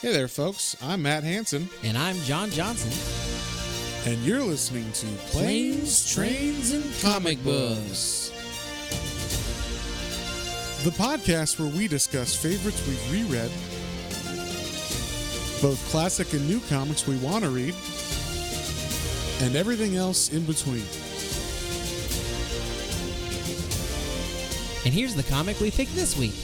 Hey there, folks. I'm Matt Hansen, And I'm John Johnson. and you're listening to Planes, Trains, and Comic Books, the podcast where we discuss favorites we've reread, both classic and new comics we want to read, and everything else in between. And here's the comic we picked this week.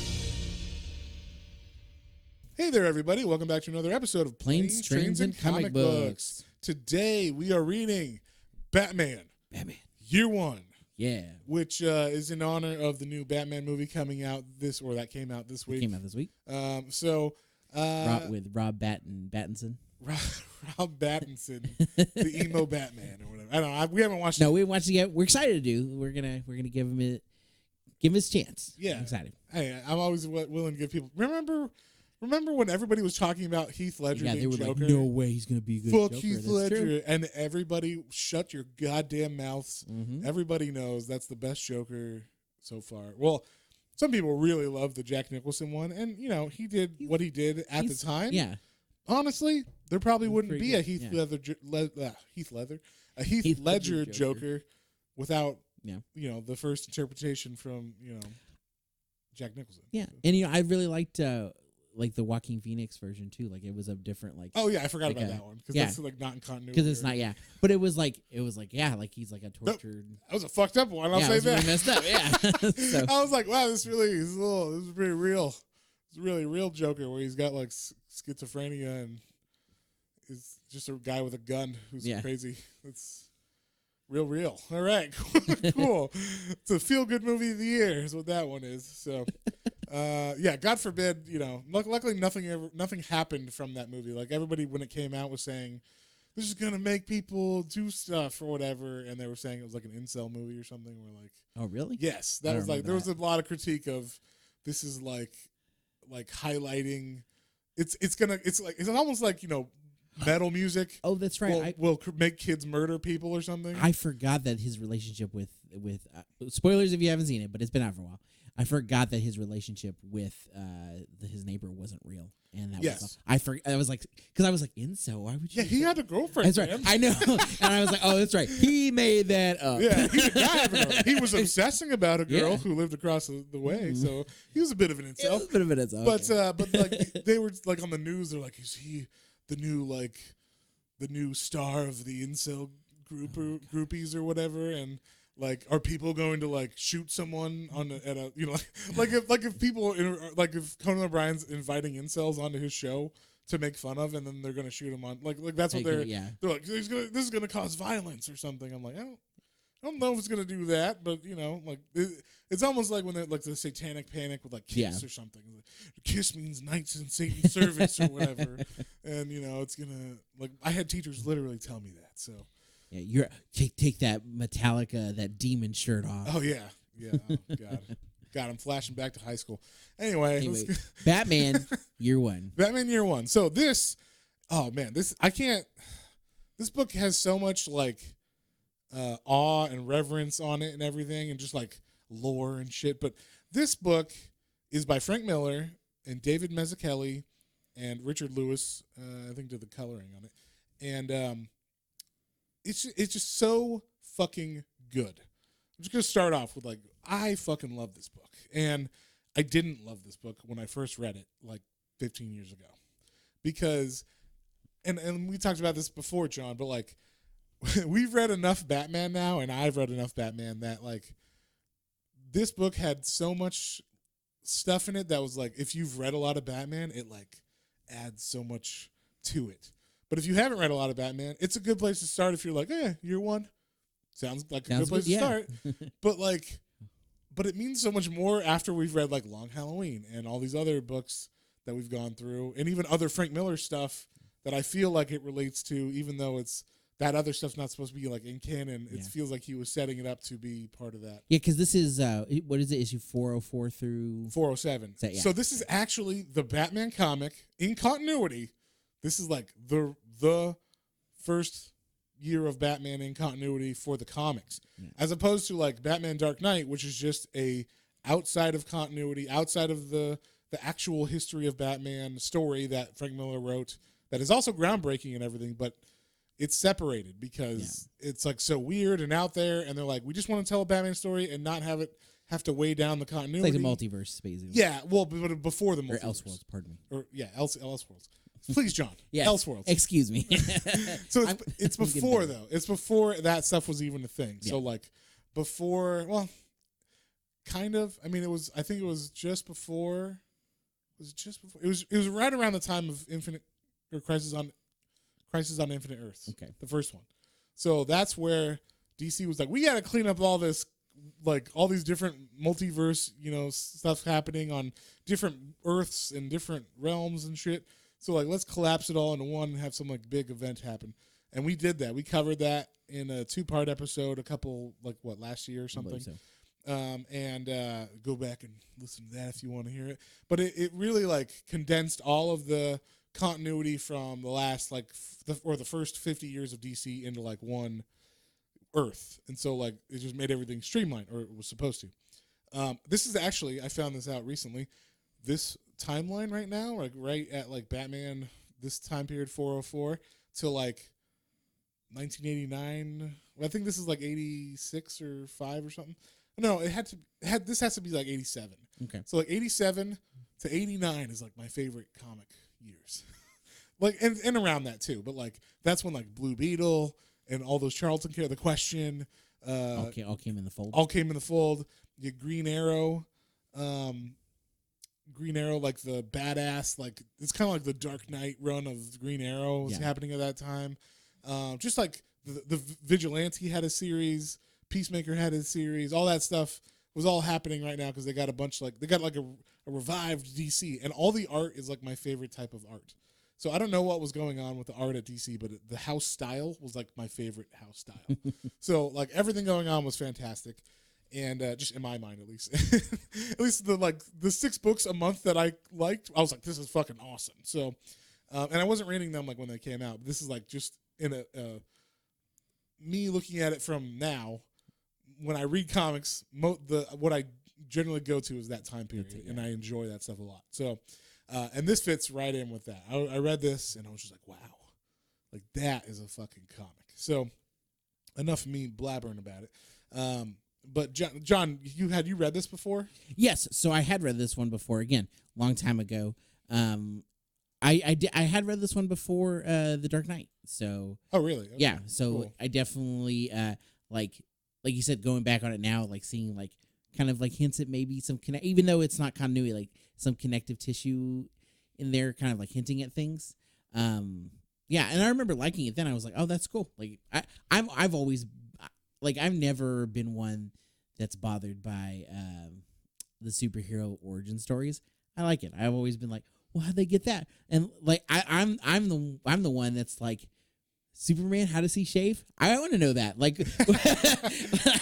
Hey there, everybody. Welcome back to another episode of Planes, Trains, and Comic Books. Today, we are reading Batman, Year One. Yeah. Which is in honor of the new Batman movie coming out that came out this week. With Rob Pattinson. Rob Pattinson, the emo Batman or whatever. I don't know. We haven't watched No, we haven't watched it yet. We're excited to do. We're gonna give him his chance. Yeah. I'm excited. Hey, I'm always willing to give people. Remember when everybody was talking about Heath Ledger being they were Joker? like, no way he's gonna be a good Fuck Joker. Heath That's Ledger, true. and everybody shut your goddamn mouths. Mm-hmm. Everybody knows that's the best Joker so far. Well, some people really love the Jack Nicholson one, and he did what he did at the time. Yeah. Honestly, there probably wouldn't be a good, Heath Ledger Joker. Joker without Yeah. the first interpretation from Jack Nicholson. Yeah. And I really liked the Joaquin Phoenix version too. Like it was a different Oh yeah, I forgot like about that one because that's like not in continuity. Because it's not like he's like a tortured. That was a fucked up one. I'll say it was that. really messed up. Yeah. So, I was like, wow, this is pretty real. It's a really real Joker where he's got like schizophrenia and is just a guy with a gun who's crazy. It's real. All right, cool. It's a feel-good movie of the year is what that one is. So, God forbid, luckily nothing happened from that movie. Like everybody when it came out was saying, this is gonna make people do stuff or whatever, and they were saying it was like an incel movie or something. We're like, oh really? Yes, that was like there was a lot of critique of this is like highlighting. It's almost like metal music. Oh, that's right. Will make kids murder people or something. I forgot that his relationship with spoilers if you haven't seen it, but it's been out for a while. I forgot that his relationship with his neighbor wasn't real, and that was I was like, because I was like, incel. Why would you? Yeah, he had a girlfriend. That's right. Man. I know, and I was like, oh, that's right. He made that up. Yeah, he did not have a girlfriend. He was obsessing about a girl who lived across the way, so he was a bit of an incel. He was a bit of an incel. But like they were like on the news. They're like, is he the new star of the incel groupies or whatever? And like, are people going to like shoot someone if Conan O'Brien's inviting incels onto his show to make fun of, and then they're going to shoot him on like that's what they're like. This is going to cause violence or something. I'm like, I don't know if it's going to do that, but it's almost like when they're like the Satanic Panic with like Kiss or something. Like, Kiss means Knights in Satan's service or whatever, and it's gonna like I had teachers literally tell me that. So yeah, take that Metallica, that demon shirt off. Oh yeah. Oh God, I'm flashing back to high school. Anyway, Batman Year One. Batman Year One. So this book has so much like awe and reverence on it and everything, and just like lore and shit. But this book is by Frank Miller and David Mazzucchelli and Richard Lewis. I think did the coloring on it, and it's just so fucking good. I'm just gonna start off with like I fucking love this book, and I didn't love this book when I first read it like 15 years ago, because and we talked about this before, John, but like we've read enough Batman now, and I've read enough Batman that like this book had so much stuff in it that was like if you've read a lot of Batman, it like adds so much to it. But if you haven't read a lot of Batman, it's a good place to start if you're like, Year One. Sounds like a good place to start. But it means so much more after we've read like Long Halloween and all these other books that we've gone through, and even other Frank Miller stuff that I feel like it relates to, even though it's that other stuff's not supposed to be like in canon. It feels like he was setting it up to be part of that. Yeah, because this is what is it? Issue 404 through 407. So this is actually the Batman comic in continuity. This is like the first year of Batman in continuity for the comics, as opposed to like Batman Dark Knight, which is just a outside of continuity, outside of the the actual history of Batman story that Frank Miller wrote that is also groundbreaking and everything, but it's separated because it's like so weird and out there, and they're like, we just want to tell a Batman story and not have to weigh down the continuity. It's like the multiverse, basically. Yeah, well, but before the multiverse. Or Elseworlds, pardon me. Or Elseworlds. Please, John. Yes. Elseworlds. Excuse me. So it's before though. It's before that stuff was even a thing. Yeah. So like before, well, kind of. I mean, I think it was just before. Was it just before? It was right around the time of Crisis on Infinite Earths. Okay. The first one. So that's where DC was like, we got to clean up all this, like all these different multiverse, stuff happening on different Earths and different realms and shit. So like, let's collapse it all into one and have some like big event happen. And we did that. We covered that in a 2-part episode, last year or something. So. And go back and listen to that if you want to hear it. But it really like condensed all of the continuity from the last the first 50 years of DC into like one Earth, and so like it just made everything streamlined, or it was supposed to. This is actually, I found this out recently. This timeline right now, like right at like Batman, this time period 404 to like 1989. Well, I think this is like 86 or 5 or something. No, this has to be like 87. Okay. So like 87 to 89 is like my favorite comic years. Like and around that too, but like that's when like Blue Beetle and all those Charlton The Question all came in the fold. All came in the fold. You had Green Arrow, like the badass, like it's kind of like the Dark Knight run of Green Arrow was happening at that time. Just like the Vigilante had a series, Peacemaker had a series, all that stuff was all happening right now because they got a revived DC, and all the art is like my favorite type of art. So I don't know what was going on with the art at DC, but the house style was like my favorite house style. So like everything going on was fantastic, and just in my mind at least, at least the 6 books a month that I liked, I was like, this is fucking awesome. So, and I wasn't reading them like when they came out. This is like just in me looking at it from now. When I read comics, what I generally go to is that time period, and I enjoy that stuff a lot. So. And this fits right in with that. I read this and I was just like, wow, like that is a fucking comic. So enough of me blabbering about it. But John, you read this before? Yes. So I had read this one before, again, long time ago. I had read this one before The Dark Knight. So oh really? Okay. Yeah. So cool. I definitely like you said, going back on it now, like seeing like kind of like hints at maybe some even though it's not continuity, like some connective tissue in there, kind of like hinting at things. Yeah, and I remember liking it then. I was like, oh, that's cool. Like I've always like I've never been one that's bothered by the superhero origin stories. I like it. I've always been like, well, how'd they get that? And like I'm the one that's like, Superman, how does he shave? I want to know that. Like,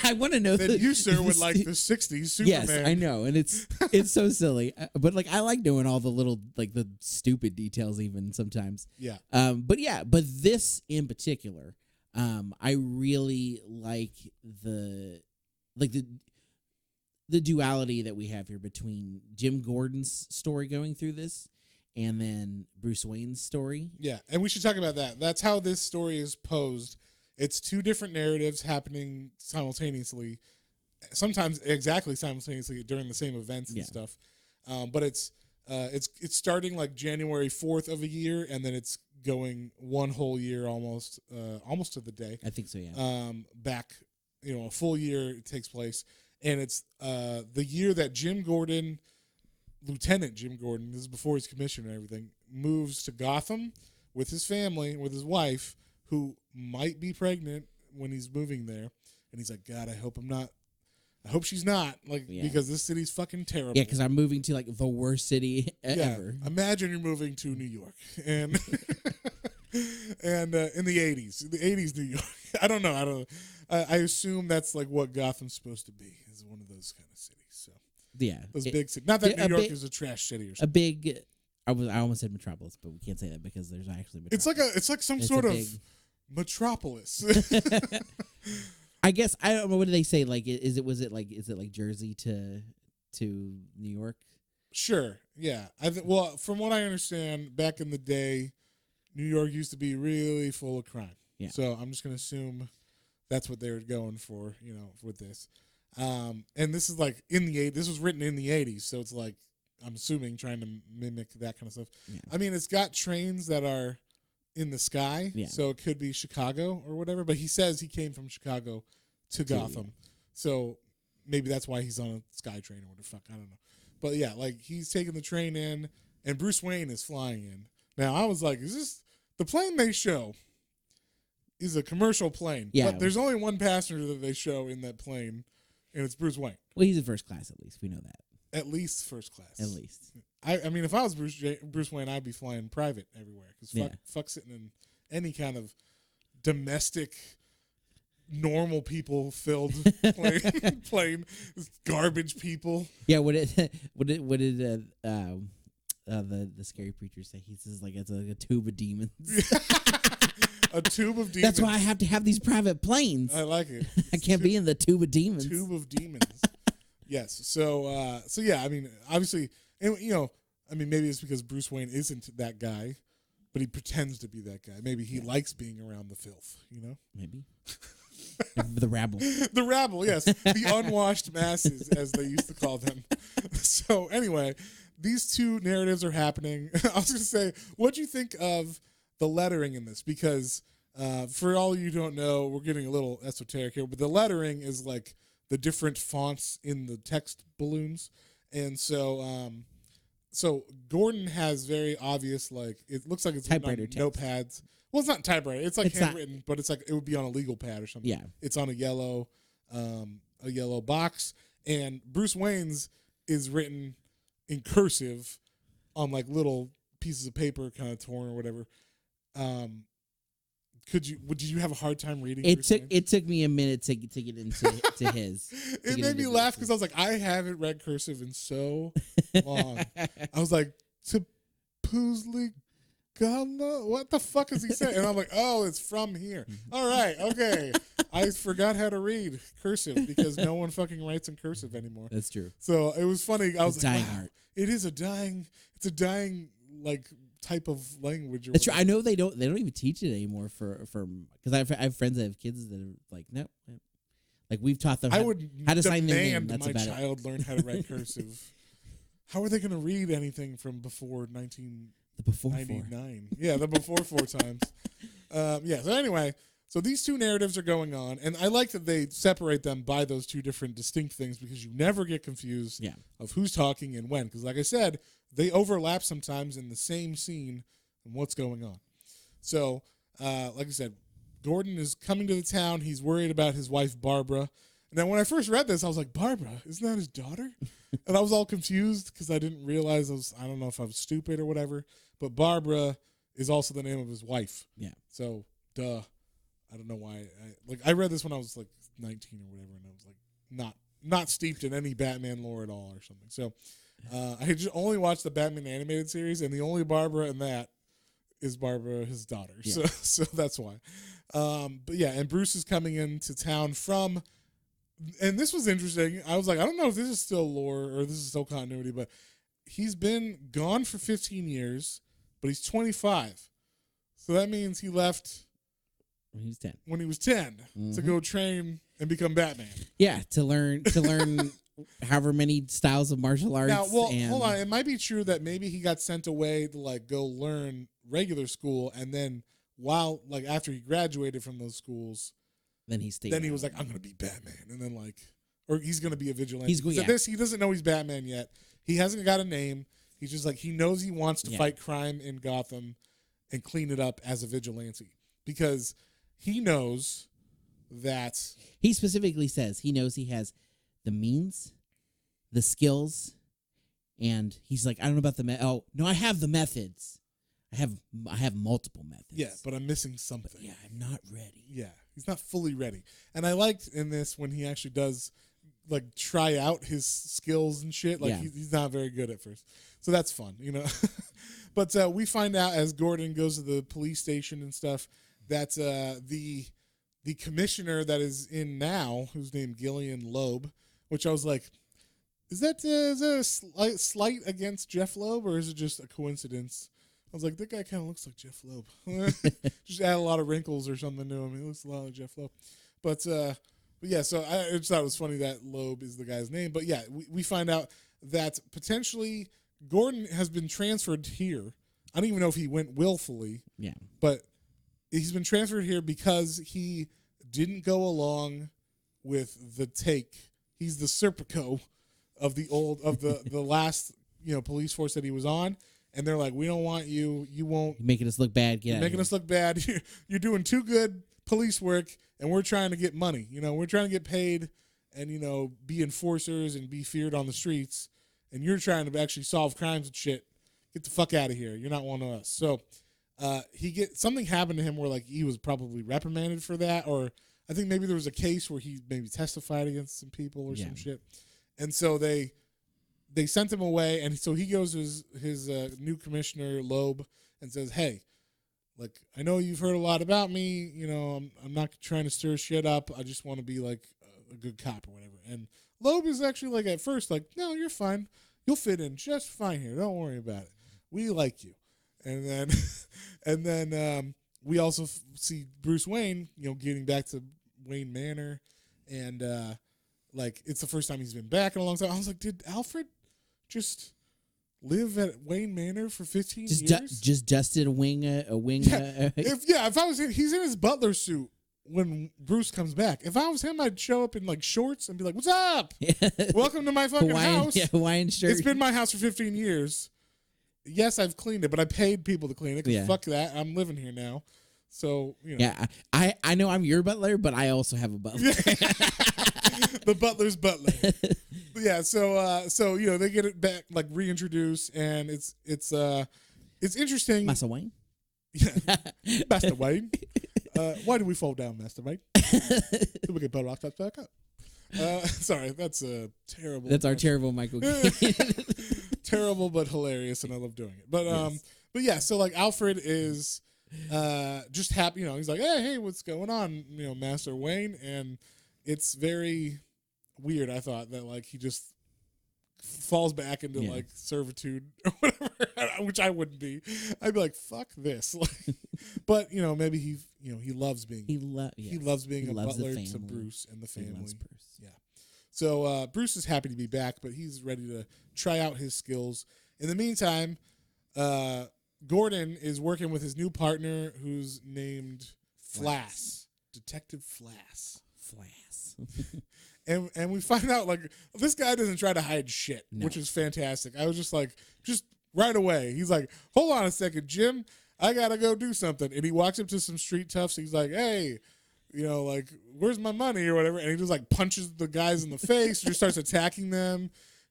I want to know. Then you, sir, would like the '60s Superman. Yes, I know, and it's so silly. But like, I like knowing all the little like the stupid details even sometimes. Yeah. But this in particular, I really like the duality that we have here between Jim Gordon's story going through this, and then Bruce Wayne's story. Yeah, and we should talk about that. That's how this story is posed. It's 2 different narratives happening simultaneously, sometimes exactly simultaneously during the same events and stuff. But it's starting like January 4th of a year, and then it's going one whole year almost to the day. I think so, yeah. Back, a full year it takes place, and it's the year that Lieutenant Jim Gordon, this is before he's commissioned and everything, moves to Gotham with his family, with his wife, who might be pregnant when he's moving there. And he's like, God, I hope she's not, because this city's fucking terrible. Yeah, because I'm moving to like the worst city ever. Imagine you're moving to New York and and in the 80s New York. I don't know. I assume that's like what Gotham's supposed to be, is one of those kind of cities. So. Yeah, those big cities. Not that New York is a trash city or something. A big. I almost said metropolis, but we can't say that because there's actually metropolis. It's like some sort of metropolis. I guess I don't know. What do they say? Like, is it like Jersey to New York? Sure. Yeah. Well, from what I understand, back in the day, New York used to be really full of crime. Yeah. So I'm just gonna assume that's what they were going for, with this. And this is like this was written in the 80s, so it's like I'm assuming trying to mimic that kind of stuff. Yeah. I mean, it's got trains that are in the sky, Yeah. so it could be Chicago or whatever. But he says he came from Chicago to Gotham, so maybe that's why he's on a sky train or what the fuck. I don't know. But yeah, like he's taking the train in, and Bruce Wayne is flying in. Now I was like, is this the plane they show? Is a commercial plane, Yeah. But there's only one passenger that they show in that plane, and it's Bruce Wayne. Well, he's in first class at least. We know that. At least first class. At least. I mean, if I was Bruce Wayne, I'd be flying private everywhere because fuck sitting in any kind of domestic, normal people filled plane, garbage people. Yeah. What did the scary preacher say? He says like it's like a tube of demons. A tube of demons. That's why I have to have these private planes. I like it. I can't be in the tube of demons. Tube of demons. Yes. So yeah. I mean, obviously, and I mean, maybe it's because Bruce Wayne isn't that guy, but he pretends to be that guy. Maybe he likes being around the filth. Maybe. The rabble. The rabble. Yes, the unwashed masses, as they used to call them. So anyway, these two narratives are happening. I was going to say, what do you think of the lettering in this? Because for all you don't know, we're getting a little esoteric here, but the lettering is like the different fonts in the text balloons. And so so Gordan has very obvious, like, it looks like it's typewriter written on notepads. Well, it's not typewriter. It's like handwritten, but it's like it would be on a legal pad or something. Yeah. It's on a yellow box. And Bruce Wayne's is written in cursive on like little pieces of paper kind of torn or whatever. Did you have a hard time reading? It took me a minute to get into to his. It made me laugh because I was like, I haven't read cursive in so long. I was like, to Poosley Gala? What the fuck is he saying? And I'm like, oh, it's from here. All right, okay. I forgot how to read cursive because no one fucking writes in cursive anymore. That's true. So it was funny. I was it's like, dying wow, art. It's a dying like type of language. That's true. I know they don't even teach it anymore for because I have friends that have kids that are like, no, like we've taught them how to sign their name. That's my about child learn how to write cursive. How are they going to read anything from before 1999? Yeah, the before 4 times. Yeah. So anyway, so these two narratives are going on, and I like that they separate them by those two different distinct things because you never get confused of who's talking and when. Because like I said, they overlap sometimes in the same scene and what's going on. So, like I said, Gordan is coming to the town. He's worried about his wife, Barbara. And then when I first read this, I was like, Barbara, isn't that his daughter? And I was all confused because I didn't realize I don't know if I was stupid or whatever. But Barbara is also the name of his wife. Yeah. So, duh. I don't know why. I read this when I was like 19 or whatever, and I was like not steeped in any Batman lore at all or something. So I had just only watched the Batman animated series, and the only Barbara in that is Barbara, his daughter. Yeah. So that's why. But yeah, and Bruce is coming into town from, and this was interesting. I was like, I don't know if this is still lore or this is still continuity, but he's been gone for 15 years, but he's 25. So that means he left when he was 10 to go train and become Batman. Yeah, to learn however many styles of martial arts. Now, hold on. It might be true that maybe he got sent away to like go learn regular school, and then after he graduated from those schools, then he stayed. Then he was like, I'm gonna be Batman, and then or he's gonna be a vigilante. He doesn't know he's Batman yet. He hasn't got a name. He's just like, he knows he wants to fight crime in Gotham and clean it up as a vigilante because he knows that he specifically says he knows he has the means, the skills, and he's like, I don't know about I have the methods. I have multiple methods. Yeah, but I'm missing something. But yeah, I'm not ready. Yeah, he's not fully ready. And I liked in this when he actually does like try out his skills and shit. Like he's not very good at first. So that's fun, But we find out as Gordan goes to the police station and stuff that the commissioner that is in now, who's named Gillian Loeb, which I was like, is that a slight against Jeff Loeb, or is it just a coincidence? I was like, that guy kind of looks like Jeff Loeb. Just add a lot of wrinkles or something to him. He looks a lot like Jeff Loeb. But yeah, so I just thought it was funny that Loeb is the guy's name. But yeah, we find out that potentially Gordan has been transferred here. I don't even know if he went willfully. Yeah. But he's been transferred here because he didn't go along with the take. He's the Serpico of the last police force that he was on. And they're like, we don't want you. You won't. You're making us look bad. You're making us look bad. You're doing too good police work, and we're trying to get money. We're trying to get paid and, be enforcers and be feared on the streets. And you're trying to actually solve crimes and shit. Get the fuck out of here. You're not one of us. So something happened to him where, like, he was probably reprimanded for that. Or I think maybe there was a case where he maybe testified against some people or some shit. And so they sent him away, and so he goes to his new commissioner, Loeb, and says, hey, like, I know you've heard a lot about me. I'm not trying to stir shit up. I just want to be, like, a good cop or whatever. And Loeb is actually, like, at first, like, no, you're fine. You'll fit in just fine here. Don't worry about it. We like you. And then we also see Bruce Wayne, getting back to Wayne Manor. And, like, it's the first time he's been back in a long time. I was like, did Alfred just live at Wayne Manor for 15 years? Just dusted a wing. If I was him, he's in his butler suit when Bruce comes back. If I was him, I'd show up in, like, shorts and be like, what's up? Welcome to my fucking house. Yeah, Hawaiian shirt. It's been my house for 15 years. Yes, I've cleaned it, but I paid people to clean it because fuck that. I'm living here now. So, Yeah, I know I'm your butler, but I also have a butler. The butler's butler. Yeah, so they get it back, like, reintroduced, and it's interesting. Master Wayne? Yeah, Master Wayne. Why do we fall down, Master Wayne? So we can put rocks back up. Sorry, that's a terrible. That's our terrible Michael Caine. Terrible but hilarious, and I love doing it. But yeah, so, like, Alfred is just happy. He's like, hey, what's going on? Master Wayne, and it's very weird. I thought that, like, he just falls back into like servitude or whatever, which I wouldn't be. I'd be like, fuck this. But maybe he loves being he loves being a butler to Bruce and the family. He loves Bruce. Yeah. So Bruce is happy to be back, but he's ready to try out his skills. In the meantime, Gordan is working with his new partner, who's named Flass. Detective Flass. And we find out, like, this guy doesn't try to hide shit, which is fantastic. I was just like, just right away. He's like, hold on a second, Jim. I got to go do something. And he walks up to some street toughs. He's like, hey, like, where's my money or whatever? And he just, like, punches the guys in the face, just starts attacking them.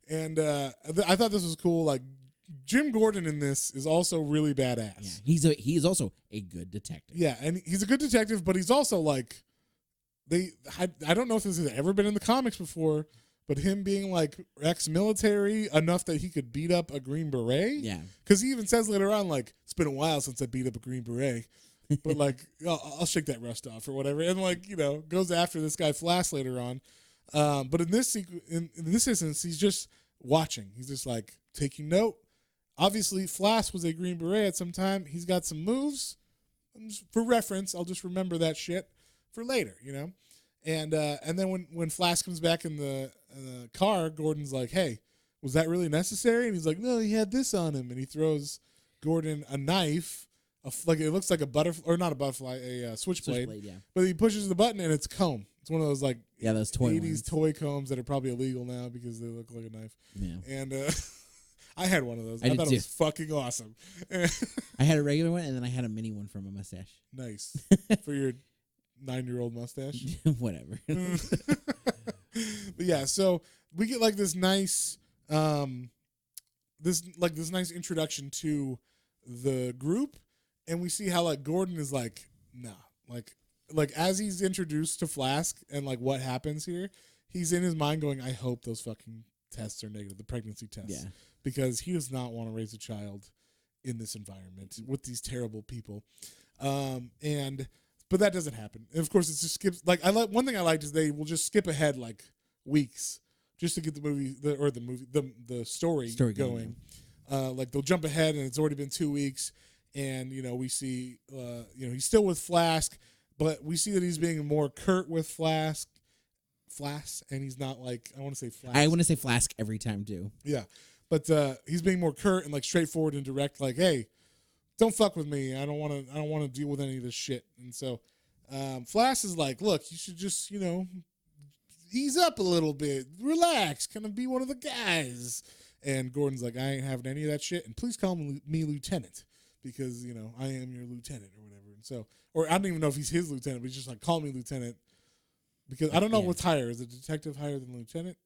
And I thought this was cool. Like, Jim Gordan in this is also really badass. Yeah, he's also a good detective. Yeah, and he's a good detective, but he's also, like, I don't know if this has ever been in the comics before, but him being, like, ex-military enough that he could beat up a Green Beret. Yeah. Because he even says later on, like, it's been a while since I beat up a Green Beret. But, like, I'll shake that rust off or whatever. And, like, goes after this guy Flass later on. But in this instance, he's just watching. He's just, like, taking note. Obviously, Flass was a Green Beret at some time. He's got some moves. For reference, I'll just remember that shit for later, And then when Flass comes back in the car, Gordon's like, hey, was that really necessary? And he's like, no, he had this on him. And he throws Gordan a knife, like, it looks like a butterfly, or not a butterfly, a switchblade. Yeah. But he pushes the button and it's comb. It's one of those, like, those toy 80s ones. toy combs that are probably illegal now because they look like a knife. Yeah. And I had one of those. I thought it was fucking awesome. I had a regular one, and then I had a mini one for my mustache. Nice. For your 9-year-old mustache. Whatever. But yeah, so we get, like, this nice this nice introduction to the group, and we see how, like, Gordan is like, nah. Like as he's introduced to Flask and, like, what happens here, he's in his mind going, I hope those fucking tests are negative, the pregnancy tests. Yeah. Because he does not want to raise a child in this environment with these terrible people. But that doesn't happen. And of course, it just skips. Like, one thing I liked is they will just skip ahead, like, weeks just to get the story going. Like they'll jump ahead, and it's already been 2 weeks, and we see he's still with Flask, but we see that he's being more curt with Flask, and he's not like I want to say Flask. I want to say Flask every time too. Yeah, but he's being more curt and like straightforward and direct. Like, hey, don't fuck with me. I don't want to deal with any of this shit. And so Flask is like, look, you should just ease up a little bit, relax, kind of be one of the guys. And Gordon's like, I ain't having any of that shit, and please call me lieutenant because I am your lieutenant or whatever. And so, or I don't even know if he's his lieutenant, but he's just like, call me lieutenant because I don't know what's higher. Is a detective higher than lieutenant?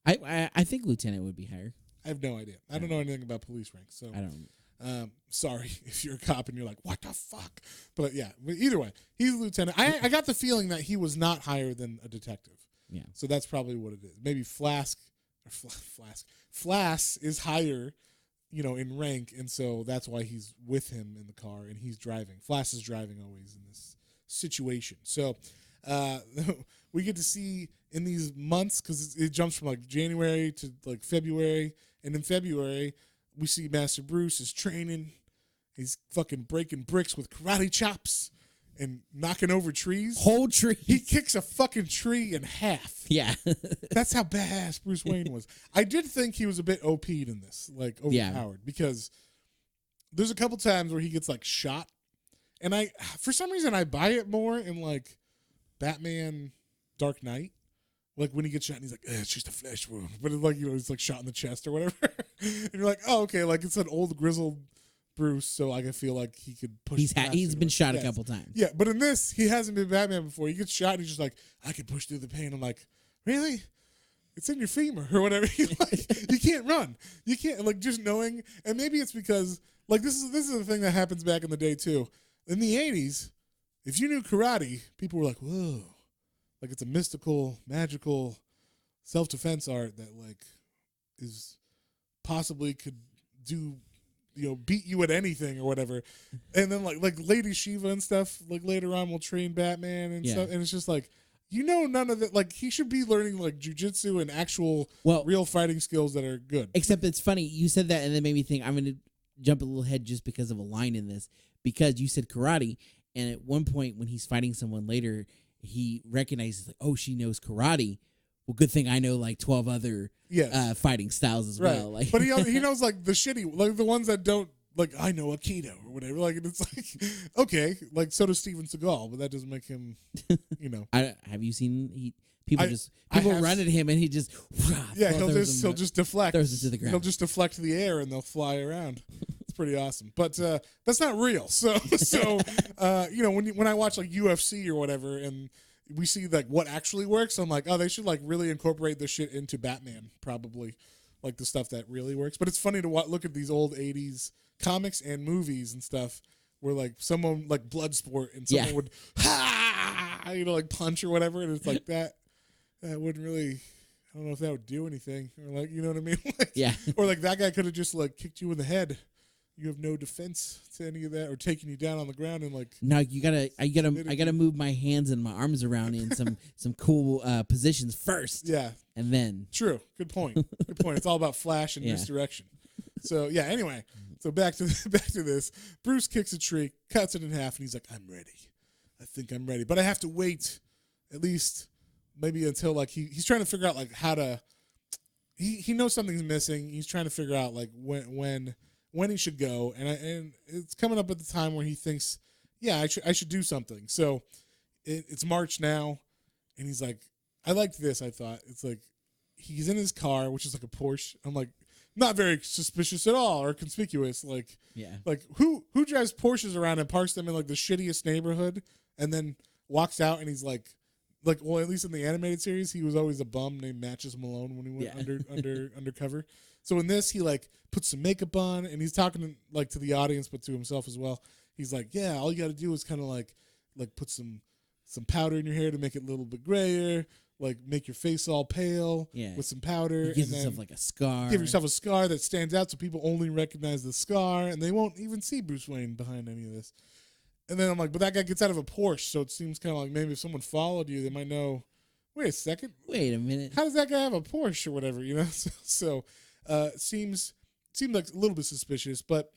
I think lieutenant would be higher. I have no idea. I don't know anything about police ranks, so I don't. Sorry if you're a cop and you're like, what the fuck? But yeah, either way, he's a lieutenant. I got the feeling that he was not higher than a detective. Yeah. So that's probably what it is. Maybe Flask is higher, in rank, and so that's why he's with him in the car and he's driving. Flask is driving always in this situation. So we get to see in these months, because it jumps from like January to like February, and in February we see Master Bruce is training. He's fucking breaking bricks with karate chops and knocking over trees. Whole tree. He kicks a fucking tree in half. Yeah. That's how badass Bruce Wayne was. I did think he was a bit OP'd in this, like overpowered, because there's a couple times where he gets like shot, and for some reason I buy it more in like Batman Dark Knight. Like when he gets shot and he's like, it's just a flesh wound. But it's like, he's like shot in the chest or whatever. And you're like, oh, okay. Like it's an old grizzled Bruce. So I feel like he could push. He's been shot a couple times. Yeah. But in this, he hasn't been Batman before. He gets shot and he's just like, I can push through the pain. I'm like, really? It's in your femur or whatever. Like, you can't run. You can't, like, just knowing. And maybe it's because, like, this is the thing that happens back in the day too. In the 80s, if you knew karate, people were like, whoa. Like it's a mystical, magical self-defense art that like is possibly could do, beat you at anything or whatever. And then like Lady Shiva and stuff, like later on will train Batman and stuff. And it's just like, none of that. Like he should be learning like jujitsu and actual real fighting skills that are good. Except it's funny. You said that and then made me think I'm going to jump a little ahead just because of a line in this, because you said karate. And at one point when he's fighting someone later, he recognizes like, oh, she knows karate. Well, good thing I know like 12 other fighting styles as well. Like, but he knows like the shitty, like the ones that don't, like I know Aikido or whatever. Like and it's like, okay, like so does Steven Seagal, but that doesn't make him, have you seen people run at him and he just he'll just deflect, throws it to the ground. He'll just deflect the air and they'll fly around. Pretty awesome, but that's not real. So when I watch like UFC or whatever and we see like what actually works, I'm like, oh, they should like really incorporate this shit into Batman, probably like the stuff that really works. But it's funny to look at these old 80s comics and movies and stuff where like someone like Bloodsport and someone would like punch or whatever, and it's like that wouldn't really, I don't know if that would do anything, or like, you know what I mean? Like, or like that guy could have just like kicked you in the head. You have no defense to any of that, or taking you down on the ground and like. No, I gotta move my hands and my arms around in some cool positions first. Yeah, and then. True. Good point. Good point. It's all about flash and misdirection. So yeah. Anyway, so back to this. Bruce kicks a tree, cuts it in half, and he's like, "I'm ready. I think I'm ready, but I have to wait at least maybe until like he's trying to figure out like how to. He knows something's missing. He's trying to figure out like when he should go, and it's coming up at the time where he thinks, yeah, I should do something. So it's March now, and he's like, I liked this. I thought it's like he's in his car, which is like a Porsche. I'm like, not very suspicious at all or conspicuous. Like, like who drives Porsches around and parks them in like the shittiest neighborhood and then walks out and he's like, well, at least in the animated series, he was always a bum named Matches Malone when he went undercover. So in this, he like puts some makeup on and he's talking like to the audience, but to himself as well. He's like, yeah, all you got to do is kind of like put some powder in your hair to make it a little bit grayer, like make your face all pale with some powder. Give yourself like a scar. Give yourself a scar that stands out so people only recognize the scar and they won't even see Bruce Wayne behind any of this. And then I'm like, but that guy gets out of a Porsche, so it seems kind of like maybe if someone followed you, they might know, wait a second. Wait a minute. How does that guy have a Porsche or whatever? So seems like a little bit suspicious. But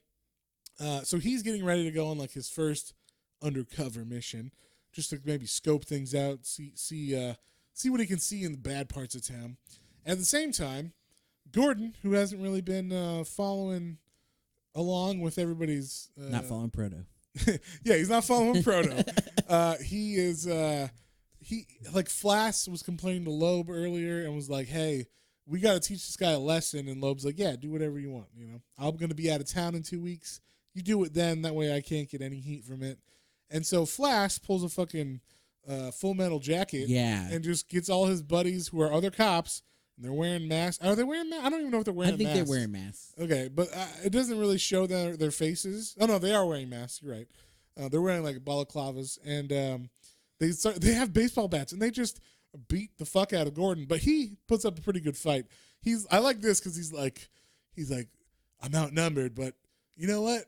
so he's getting ready to go on like his first undercover mission, just to maybe scope things out, see what he can see in the bad parts of town. At the same time, Gordan, who hasn't really been following along with everybody's Not following Proto. yeah, he's not following Proto. He is he like Flass was complaining to Loeb earlier and was like, "Hey, we got to teach this guy a lesson." And Loeb's like, "Yeah, do whatever you want. I'm going to be out of town in 2 weeks. You do it then. That way I can't get any heat from it." And so Flash pulls a fucking Full Metal Jacket, and just gets all his buddies who are other cops, and they're wearing masks. Are they wearing masks? I don't even know if they're wearing masks. I think they're wearing masks. Okay, but it doesn't really show their faces. Oh no, they are wearing masks. You're right. They're wearing like balaclavas, and they have baseball bats, and they just beat the fuck out of Gordan. But he puts up a pretty good fight. I like this because he's like, I'm outnumbered, but you know what?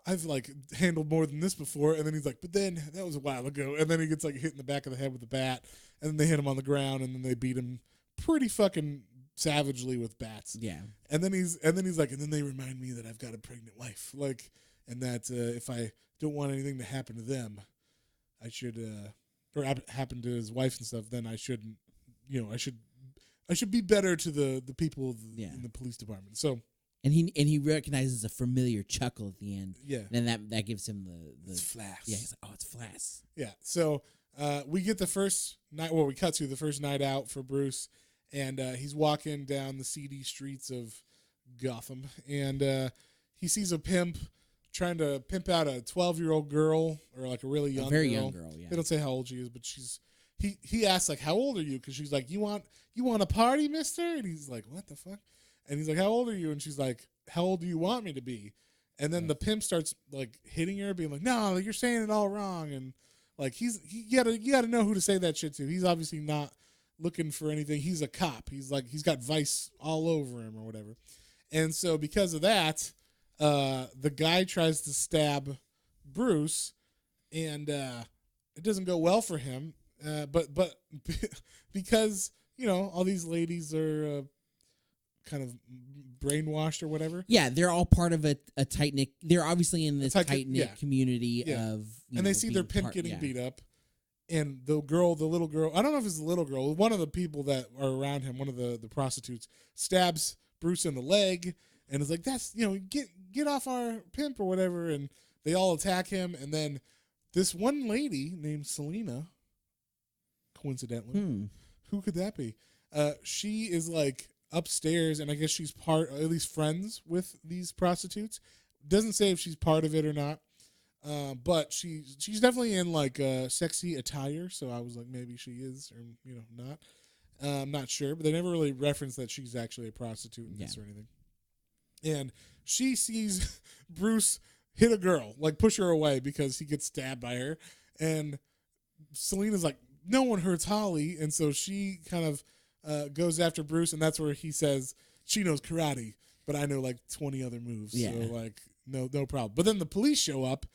I've like handled more than this before. And then he's like, but then that was a while ago. And then he gets like hit in the back of the head with a bat, and then they hit him on the ground, and then they beat him pretty fucking savagely with bats. Yeah. And then he's like, and then they remind me that I've got a pregnant wife, like, and that if I don't want anything to happen to them, I should or happen to his wife and stuff, then I shouldn't, I should be better to the people in the police department. So. And he recognizes a familiar chuckle at the end. Yeah. And that gives him the it's Flass. Yeah, he's like, oh, it's Flass. Yeah. So we get the first night. Well, we cut to the first night out for Bruce, and he's walking down the seedy streets of Gotham, and he sees a pimp trying to pimp out a 12-year-old girl, or like a really young, very young girl. Yeah. They don't say how old she is, but he asks like, how old are you? Because she's like, you want a party, mister? And he's like, what the fuck? And he's like, how old are you? And she's like, how old do you want me to be? And then the pimp starts like hitting her, being like, no, you're saying it all wrong. And like, you gotta know who to say that shit to. He's obviously not looking for anything. He's a cop. He's got vice all over him or whatever. And so because of that, the guy tries to stab Bruce, and it doesn't go well for him. But because, all these ladies are kind of brainwashed or whatever. Yeah, they're all part of a tight knit. They're obviously in this tight knit community of. And they see their pimp getting beat up, and the little girl. I don't know if it's the little girl. One of the people that are around him, one of the prostitutes, stabs Bruce in the leg, and is like, "That's get off our pimp" or whatever. And they all attack him, and then this one lady named Selena, coincidentally, who could that be? She is like upstairs, and I guess she's part, or at least friends with these prostitutes. Doesn't say if she's part of it or not, but she's definitely in like sexy attire. So I was like, maybe she is, or not. I'm not sure, but they never really reference that she's actually a prostitute in this or anything. And she sees Bruce hit a girl, like push her away because he gets stabbed by her, and Selena's like, no one hurts Holly, and so she kind of goes after Bruce, and that's where he says, she knows karate, but I know like 20 other moves. Yeah. So like, no problem. But then the police show up,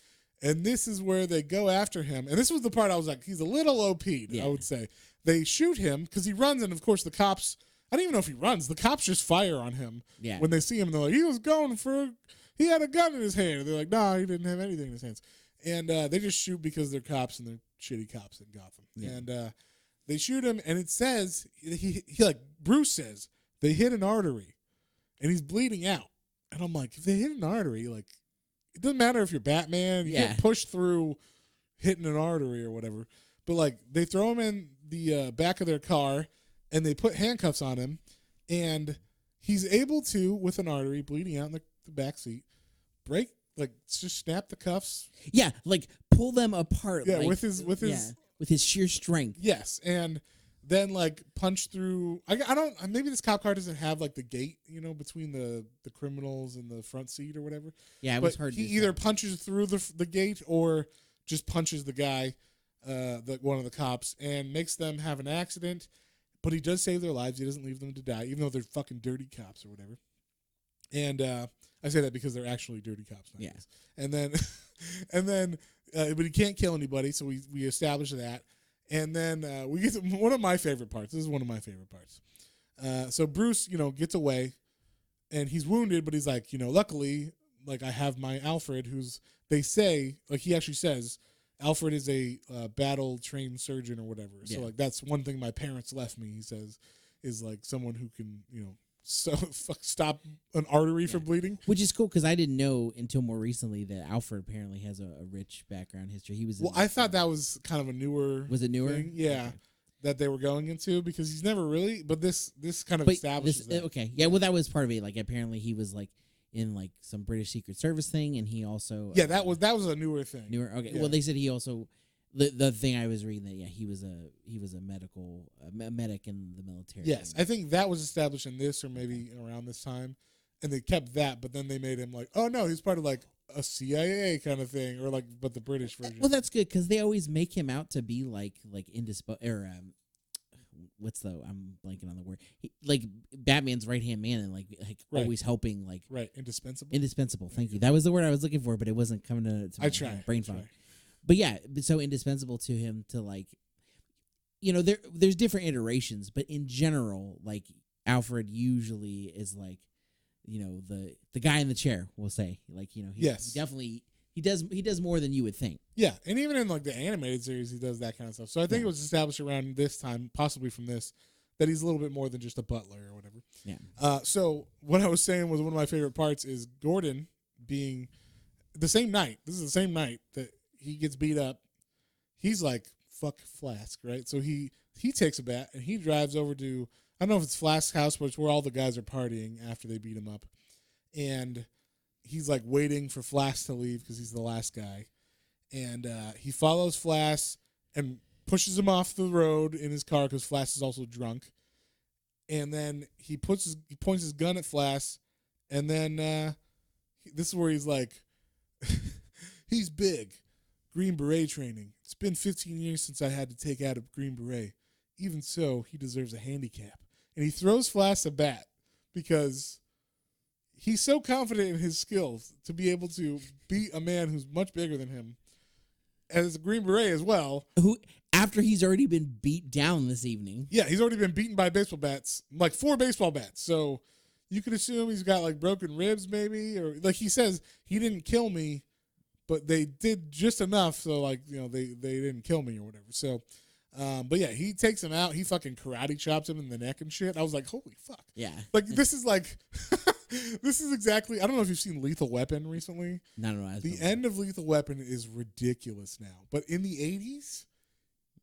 and this is where they go after him. And this was the part I was like, he's a little OP'd, I would say. They shoot him because he runs, and of course the cops, I don't even know if he runs. The cops just fire on him when they see him. And they're like, he had a gun in his hand. And they're like, nah, he didn't have anything in his hands. And they just shoot because they're cops, and they're shitty cops in Gotham. Yeah. And they shoot him, and it says, he like Bruce says, they hit an artery, and he's bleeding out. And I'm like, if they hit an artery, like, it doesn't matter if you're Batman, you get pushed through hitting an artery or whatever. But like, they throw him in the back of their car, and they put handcuffs on him, and he's able to, with an artery bleeding out in the back seat, just snap the cuffs. Yeah, like pull them apart. Yeah, like, with his sheer strength. Yes, and then like punch through. I don't. Maybe this cop car doesn't have like the gate, between the criminals and the front seat or whatever. Yeah, it was hard. He either punches through the gate or just punches the guy, one of the cops, and makes them have an accident. But he does save their lives. He doesn't leave them to die, even though they're fucking dirty cops or whatever. And I say that because they're actually dirty cops. And then, but he can't kill anybody, so we establish that. And then we get to one of my favorite parts. This is one of my favorite parts. So Bruce, gets away, and he's wounded, but he's like, luckily, like I have my Alfred, who's they say, like he actually says, Alfred is a battle trained surgeon or whatever. So like that's one thing my parents left me. He says is like someone who can stop an artery from bleeding, which is cool because I didn't know until more recently that Alfred apparently has a rich background history. He was I thought that was kind of a newer. Was it newer? Thing. Yeah. Okay. That they were going into because he's never really, but this kind of establishes that. Okay, yeah, well that was part of it. Like apparently he was like in like some British Secret Service thing, and he also that was a newer thing. Okay, yeah. Well they said he also the thing I was reading that he was a medic in the military. Yes, I think that was established in this or maybe around this time, and they kept that, but then they made him like, oh no, he's part of like a CIA kind of thing, or like, but the British version. Well, that's good because they always make him out to be like I'm blanking on the word. Like Batman's right hand man and like right. Always helping, like indispensable. Indispensable. Thank you. That was the word I was looking for, but it wasn't coming to my brain fog. But yeah, so indispensable to him to like, there's different iterations, but in general, like Alfred usually is like, the guy in the chair, we'll say, like, he definitely he does more than you would think. Yeah, and even in like the animated series, he does that kind of stuff. So I think it was established around this time, possibly from this, that he's a little bit more than just a butler or whatever. Yeah. So what I was saying was one of my favorite parts is Gordan being the same night. This is the same night that he gets beat up. He's like, fuck Flask, right? So he takes a bat and he drives over to, I don't know if it's Flask's house, but it's where all the guys are partying after they beat him up. And he's like waiting for Flask to leave because he's the last guy. And he follows Flask and pushes him off the road in his car because Flask is also drunk. And then he points his gun at Flask. And then this is where he's like, he's big. Green Beret training. It's been 15 years since I had to take out a Green Beret. Even so, he deserves a handicap. And he throws Flask a bat because he's so confident in his skills to be able to beat a man who's much bigger than him as a Green Beret as well. Who, after he's already been beat down this evening. Yeah, he's already been beaten by baseball bats, like 4 baseball bats. So you could assume he's got like broken ribs maybe, or like he says, he didn't kill me, but they did just enough so like, they didn't kill me or whatever. So, but yeah, he takes him out. He fucking karate chops him in the neck and shit. I was like, holy fuck. Yeah. Like this is like, this is exactly, I don't know if you've seen Lethal Weapon recently. No. The end of Lethal Weapon is ridiculous now. But in the 80s,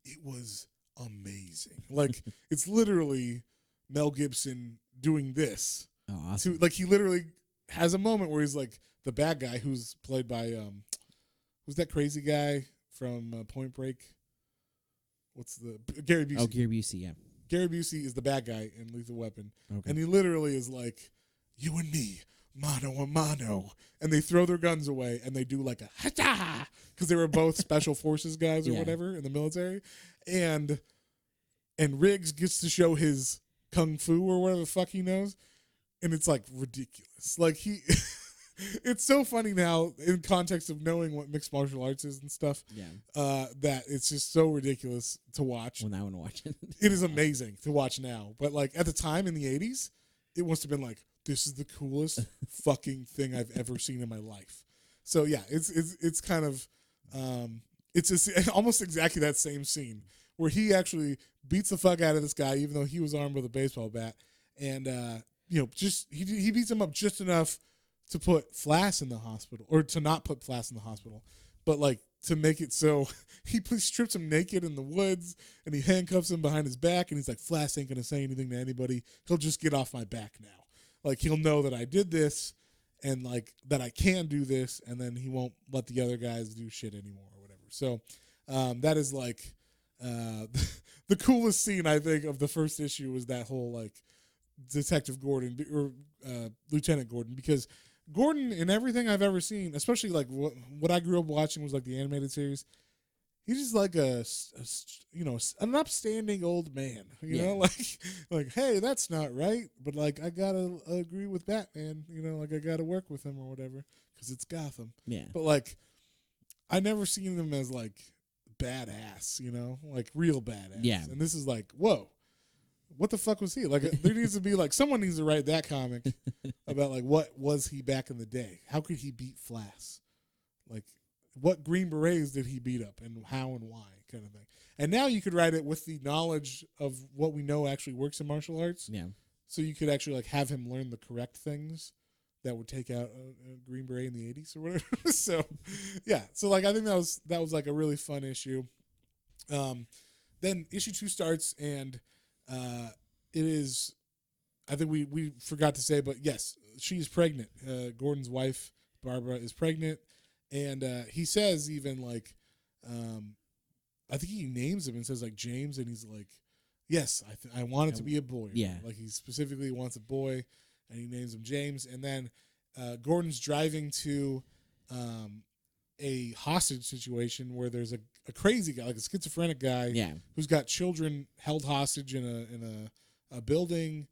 it was amazing. Like it's literally Mel Gibson doing this. Oh, awesome. Like he literally has a moment where he's like the bad guy who's played by, who's that crazy guy from Point Break? Gary Busey. Oh, Gary Busey, yeah. Gary Busey is the bad guy in Lethal Weapon. Okay. And he literally is like, you and me, mano a mano. And they throw their guns away and they do like a ha-cha, because they were both special forces guys or whatever in the military. And Riggs gets to show his kung fu or whatever the fuck he knows. And it's like ridiculous. Like it's so funny now in context of knowing what mixed martial arts is and stuff. Yeah. That it's just so ridiculous to watch. Well, now I want to watch it. It is amazing to watch now. But like at the time in the 80s, it must have been like, this is the coolest fucking thing I've ever seen in my life. So yeah, it's kind of it's almost exactly that same scene where he actually beats the fuck out of this guy even though he was armed with a baseball bat, and just he beats him up just enough to put Flask in the hospital, or to not put Flask in the hospital, but like to make it so he strips him naked in the woods and he handcuffs him behind his back and he's like, Flask ain't gonna say anything to anybody. He'll just get off my back now. Like he'll know that I did this and like that I can do this, and then he won't let the other guys do shit anymore or whatever. So that is like the coolest scene I think of the first issue was that whole like Detective Gordan or Lieutenant Gordan, because Gordan in everything I've ever seen, especially like what I grew up watching was like the animated series. He's just like an upstanding old man, you know, like, hey, that's not right, but like I gotta agree with Batman, like I gotta work with him or whatever because it's Gotham. Yeah. But like, I never seen him as like badass, you know, like real badass. Yeah. And this is like, whoa, what the fuck was he? Like, there needs to be like, someone needs to write that comic about like, what was he back in the day? How could he beat Flass? Like, what Green Berets did he beat up, and how and why, kind of thing. And now you could write it with the knowledge of what we know actually works in martial arts. Yeah. So you could actually like have him learn the correct things that would take out a Green Beret in the 80s or whatever. So, yeah. So like, I think that was like a really fun issue. Then issue 2 starts, and it is, I think we forgot to say, but yes, she's pregnant. Gordon's wife, Barbara, is pregnant. And he says even like, I think he names him and says like James, and he's like, yes, I want it to be a boy. Yeah. Like he specifically wants a boy, and he names him James. And then Gordon's driving to a hostage situation where there's a crazy guy, like a schizophrenic guy, who's got children held hostage in a building.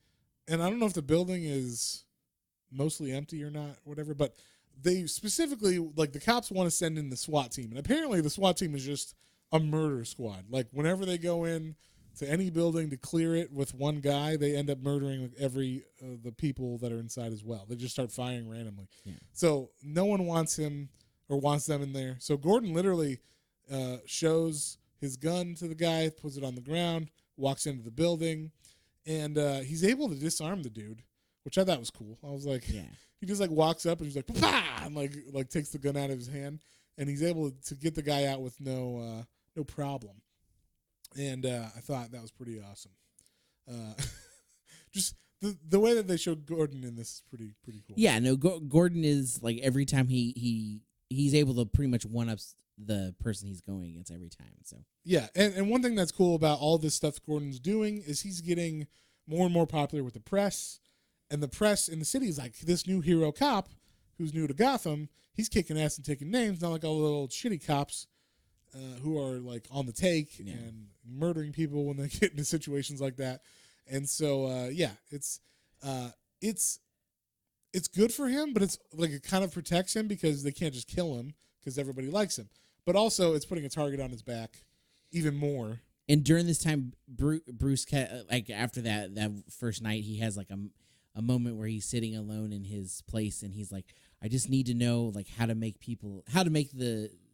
And I don't know if the building is mostly empty or not, whatever, but they specifically, like, the cops want to send in the SWAT team. And apparently the SWAT team is just a murder squad. Like, whenever they go in to any building to clear it with one guy, they end up murdering like every the people that are inside as well. They just start firing randomly. Yeah. So no one wants him or wants them in there. So Gordon literally shows his gun to the guy, puts it on the ground, walks into the building, and he's able to disarm the dude, which I thought was cool. I was like, he just like walks up and he's like, "Pah!" and like takes the gun out of his hand, and he's able to get the guy out with no problem. And I thought that was pretty awesome. Just the way that they showed Gordon in this is pretty cool. Yeah, no, Gordon is like, every time he's able to pretty much one up the person he's going against every time. So yeah, and one thing that's cool about all this stuff Gordon's doing is he's getting more and more popular with the press, and the press in the city is like, this new hero cop who's new to Gotham. He's kicking ass and taking names, not like all the little shitty cops who are like on the take and murdering people when they get into situations like that. And so it's good for him, but it's like, it kind of protects him because they can't just kill him because everybody likes him. But also it's putting a target on his back even more. And during this time, Bruce, like after that first night, he has like a moment where he's sitting alone in his place, and he's like, I just need to know like how to make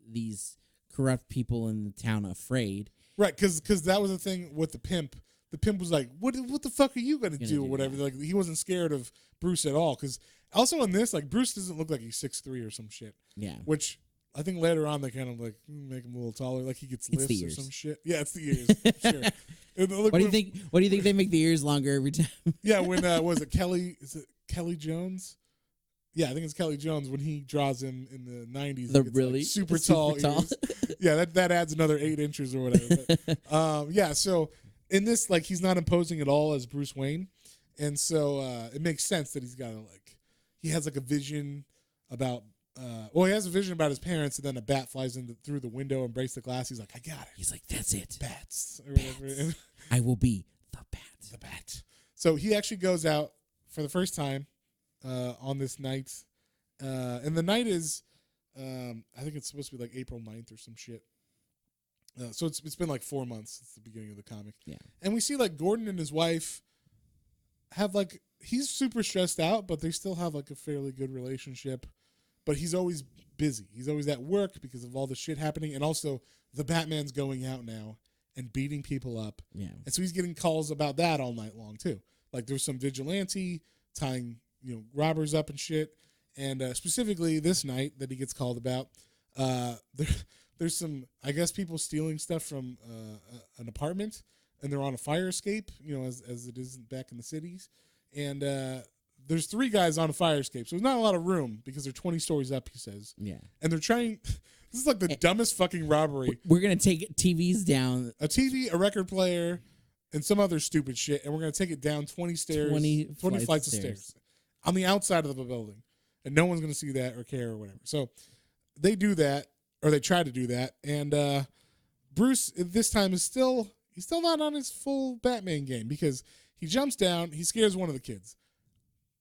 these corrupt people in the town afraid. Right, because that was the thing with the pimp. The pimp was like, what the fuck are you going to do or whatever. Like, he wasn't scared of Bruce at all. Because also in this, like, Bruce doesn't look like he's 6'3" or some shit. Yeah. Which I think later on they kind of like make him a little taller, like he gets lifts or some shit. Yeah, it's the ears. Sure. What do you think? What do you think they make the ears longer every time? Yeah, when was it Kelly? Is it Kelly Jones? Yeah, I think it's Kelly Jones when he draws him in the 90s. The really like super tall ears. Yeah, that adds another 8 inches or whatever. But, yeah, so in this, like, he's not imposing at all as Bruce Wayne, and so it makes sense that he's got he has like a vision about. He has a vision about his parents, and then a bat flies through the window and breaks the glass. He's like, I got it. He's like, that's it. Bats. Or whatever. I will be the bat. The bat. So he actually goes out for the first time on this night. And the night is, I think it's supposed to be like April 9th or some shit. So it's been like 4 months since the beginning of the comic. Yeah. And we see like Gordon and his wife have like, he's super stressed out, but they still have like a fairly good relationship. But he's always busy. He's always at work because of all the shit happening. And also, the Batman's going out now and beating people up. Yeah. And so he's getting calls about that all night long, too. Like, there's some vigilante tying, robbers up and shit. And specifically this night that he gets called about, there's some, I guess, people stealing stuff from an apartment. And they're on a fire escape, as it is back in the cities. And there's 3 guys on a fire escape, so there's not a lot of room because they're 20 stories up, he says. Yeah. And they're trying... This is like the dumbest fucking robbery. We're going to take TVs down. A TV, a record player, and some other stupid shit, and we're going to take it down 20 stairs, 20 flights of stairs on the outside of the building. And no one's going to see that or care or whatever. So they do that, or they try to do that, and Bruce, this time, he's still not on his full Batman game because he jumps down, he scares one of the kids.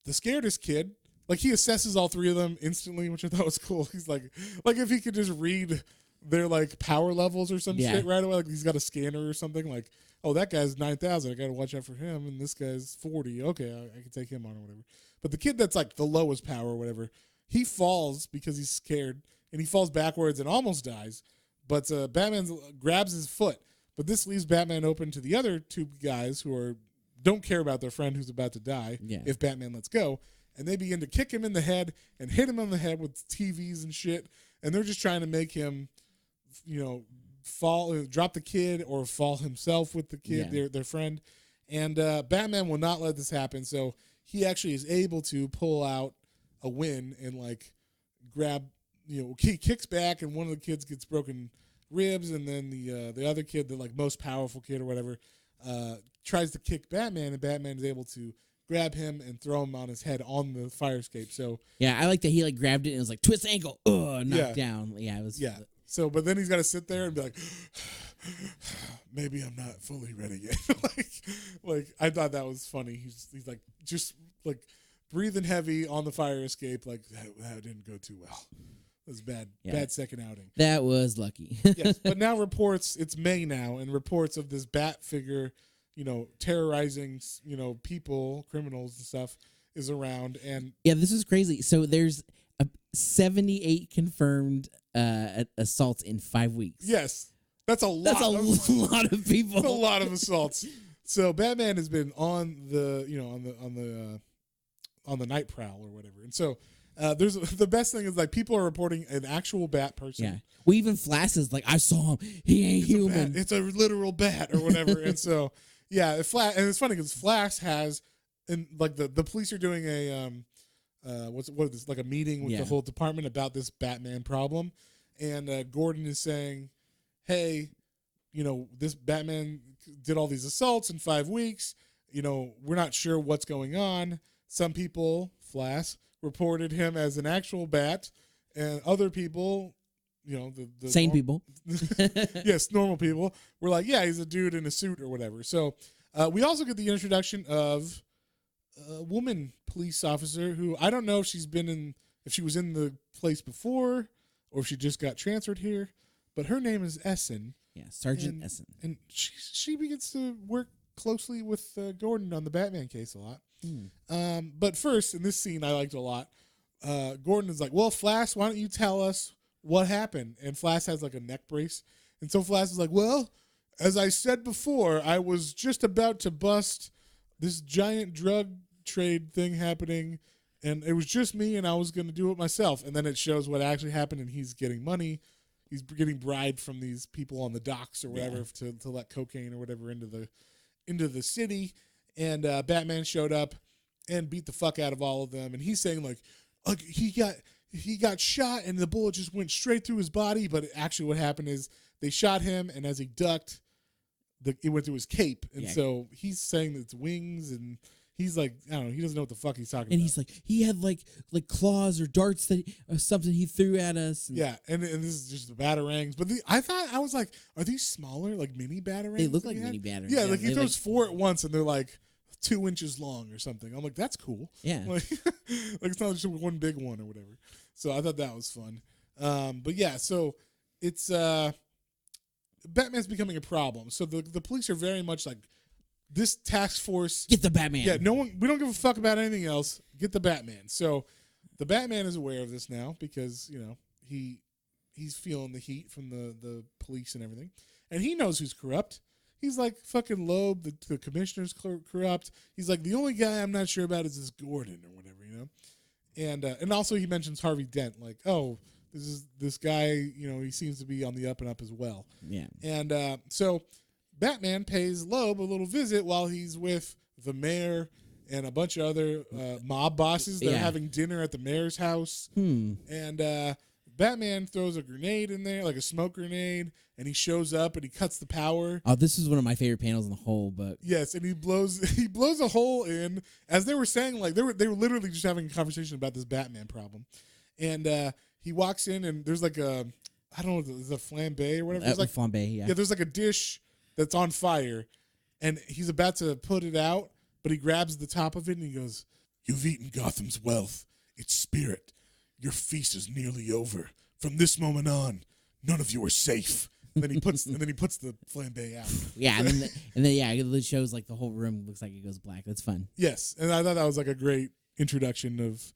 The scaredest kid, like, he assesses all 3 of them instantly, which I thought was cool. He's like if he could just read their like power levels or some Yeah. shit right away. Like he's got a scanner or something. Like, oh, that guy's 9,000. I got to watch out for him. And this guy's 40. Okay, I can take him on or whatever. But the kid that's like the lowest power or whatever, he falls because he's scared and he falls backwards and almost dies. But Batman grabs his foot. But this leaves Batman open to the other two guys who don't care about their friend who's about to die if Batman lets go. And they begin to kick him in the head and hit him on the head with TVs and shit. And they're just trying to make him, drop the kid or fall himself with the kid, their friend. And Batman will not let this happen. So he actually is able to pull out a win and like grab, he kicks back and one of the kids gets broken ribs, and then the other kid, the like most powerful kid or whatever, tries to kick Batman, and Batman is able to grab him and throw him on his head on the fire escape. So yeah, I like that he like grabbed it and it was like twist ankle, knocked down. Yeah, it was. Yeah. So, but then he's got to sit there and be like, maybe I'm not fully ready yet. like I thought that was funny. He's like just like breathing heavy on the fire escape. Like that didn't go too well. It was bad second outing. That was lucky. Yes, but now it's May now, and reports of this bat figure, terrorizing, people, criminals and stuff is around. And yeah, this is crazy. So there's 78 confirmed assaults in 5 weeks. Yes, that's a lot. That's a lot of people. That's a lot of assaults. So Batman has been on the on the night prowl or whatever, and so. The best thing is like people are reporting an actual bat person. Yeah. Well, even Flash is like, I saw him. He ain't human. It's a literal bat or whatever. And so, yeah, and it's funny because Flash has, and like the police are doing a what is this, like a meeting with the whole department about this Batman problem, and Gordan is saying, hey, this Batman did all these assaults in 5 weeks. We're not sure what's going on. Some people, Flash, reported him as an actual bat, and other people, the sane people, yes, normal people, were like, yeah, he's a dude in a suit or whatever. So we also get the introduction of a woman police officer who I don't know if she was in the place before or if she just got transferred here, but her name is Essen. Yeah, Sergeant Essen, and she begins to work closely with Gordan on the Batman case a lot. But first, in this scene I liked a lot, Gordan is like, well, Flash, why don't you tell us what happened? And Flash has like a neck brace. And so Flash is like, well, as I said before, I was just about to bust this giant drug trade thing happening, and it was just me, and I was going to do it myself. And then it shows what actually happened, and he's getting money. He's getting bribed from these people on the docks or whatever to let cocaine or whatever into the city. And Batman showed up and beat the fuck out of all of them. And he's saying like he got shot and the bullet just went straight through his body. But actually what happened is they shot him, and as he ducked, it went through his cape. And so he's saying that it's wings, and he's like, I don't know, he doesn't know what the fuck he's talking about. And he's like, he had like claws or darts or something he threw at us. And and this is just the batarangs. But I was like, are these smaller, like mini batarangs? They look like mini batarangs. Yeah, like he throws 4 at once, and they're like 2 inches long or something. I'm like, that's cool. Yeah. Like it's not just one big one or whatever. So I thought that was fun. But yeah, so it's Batman's becoming a problem. So the police are very much like, this task force, get the Batman. Yeah, we don't give a fuck about anything else. Get the Batman. So the Batman is aware of this now because, he's feeling the heat from the police and everything. And he knows who's corrupt. He's like, fucking Loeb, the commissioner's corrupt. He's like, the only guy I'm not sure about is this Gordan or whatever, And also he mentions Harvey Dent, like, oh, this guy, he seems to be on the up and up as well. Yeah. And so Batman pays Loeb a little visit while he's with the mayor and a bunch of other mob bosses. They're having dinner at the mayor's house. And Batman throws a grenade in there, like a smoke grenade, and he shows up and he cuts the power. Oh, this is one of my favorite panels in the whole book. Yes, and he blows a hole in. As they were saying, like they were literally just having a conversation about this Batman problem. And he walks in and there's like a, I don't know, is it a flambe or whatever? There's like flambe, yeah. Yeah, there's like a dish that's on fire, and he's about to put it out, but he grabs the top of it and he goes, "You've eaten Gotham's wealth, its spirit. Your feast is nearly over. From this moment on, none of you are safe. And then he puts the flambe out. Yeah, and then it shows like the whole room looks like it goes black. That's fun. Yes, and I thought that was like a great introduction of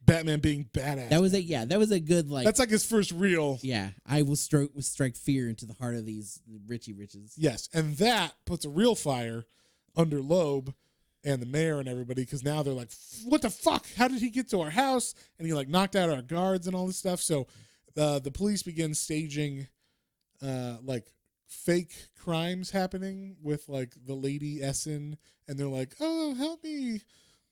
Batman being badass. That was a good like. That's like his first real. Yeah, I will strike fear into the heart of these Richie Riches. Yes, and that puts a real fire under Loeb and the mayor and everybody, because now they're like, what the fuck? How did he get to our house? And he like knocked out our guards and all this stuff. So the police begin staging like fake crimes happening with like the Lady Essen, and they're like, oh, help me,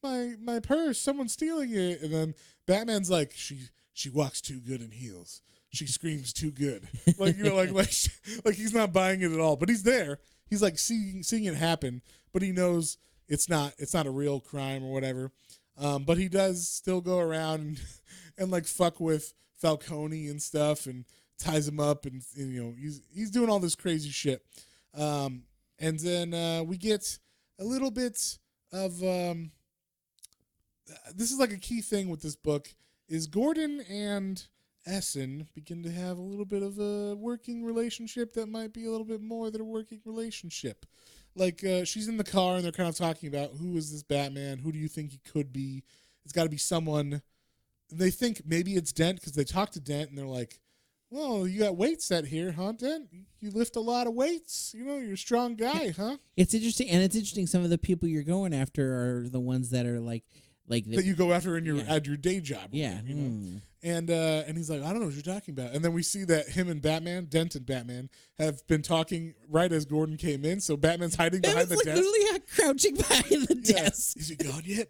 my purse, someone's stealing it. And then Batman's like, she walks too good in heels, she screams too good, like, you know, like he's not buying it at all, but he's there, he's like seeing it happen, but he knows it's not a real crime or whatever. But he does still go around and like fuck with Falcone and stuff, and ties him up, and you know, he's doing all this crazy shit. And then we get a little bit of this is like a key thing with this book, is Gordan and Essen begin to have a little bit of a working relationship that might be a little bit more than a working relationship. Like she's in the car and they're kind of talking about, who is this Batman? Who do you think he could be? It's got to be someone. They think maybe it's Dent, because they talk to Dent and they're like, well, you got weight set here, huh, Dent? You lift a lot of weights. You know, you're a strong guy, huh? It's interesting, and it's interesting. Some of the people you're going after are the ones that are like that you go after in your at your day job. Yeah, you know? And he's like, I don't know what you're talking about. And then we see that him and Batman, Dent and Batman, have been talking right as Gordan came in. So Batman's hiding behind the desk. Literally crouching behind the desk. Is he gone yet?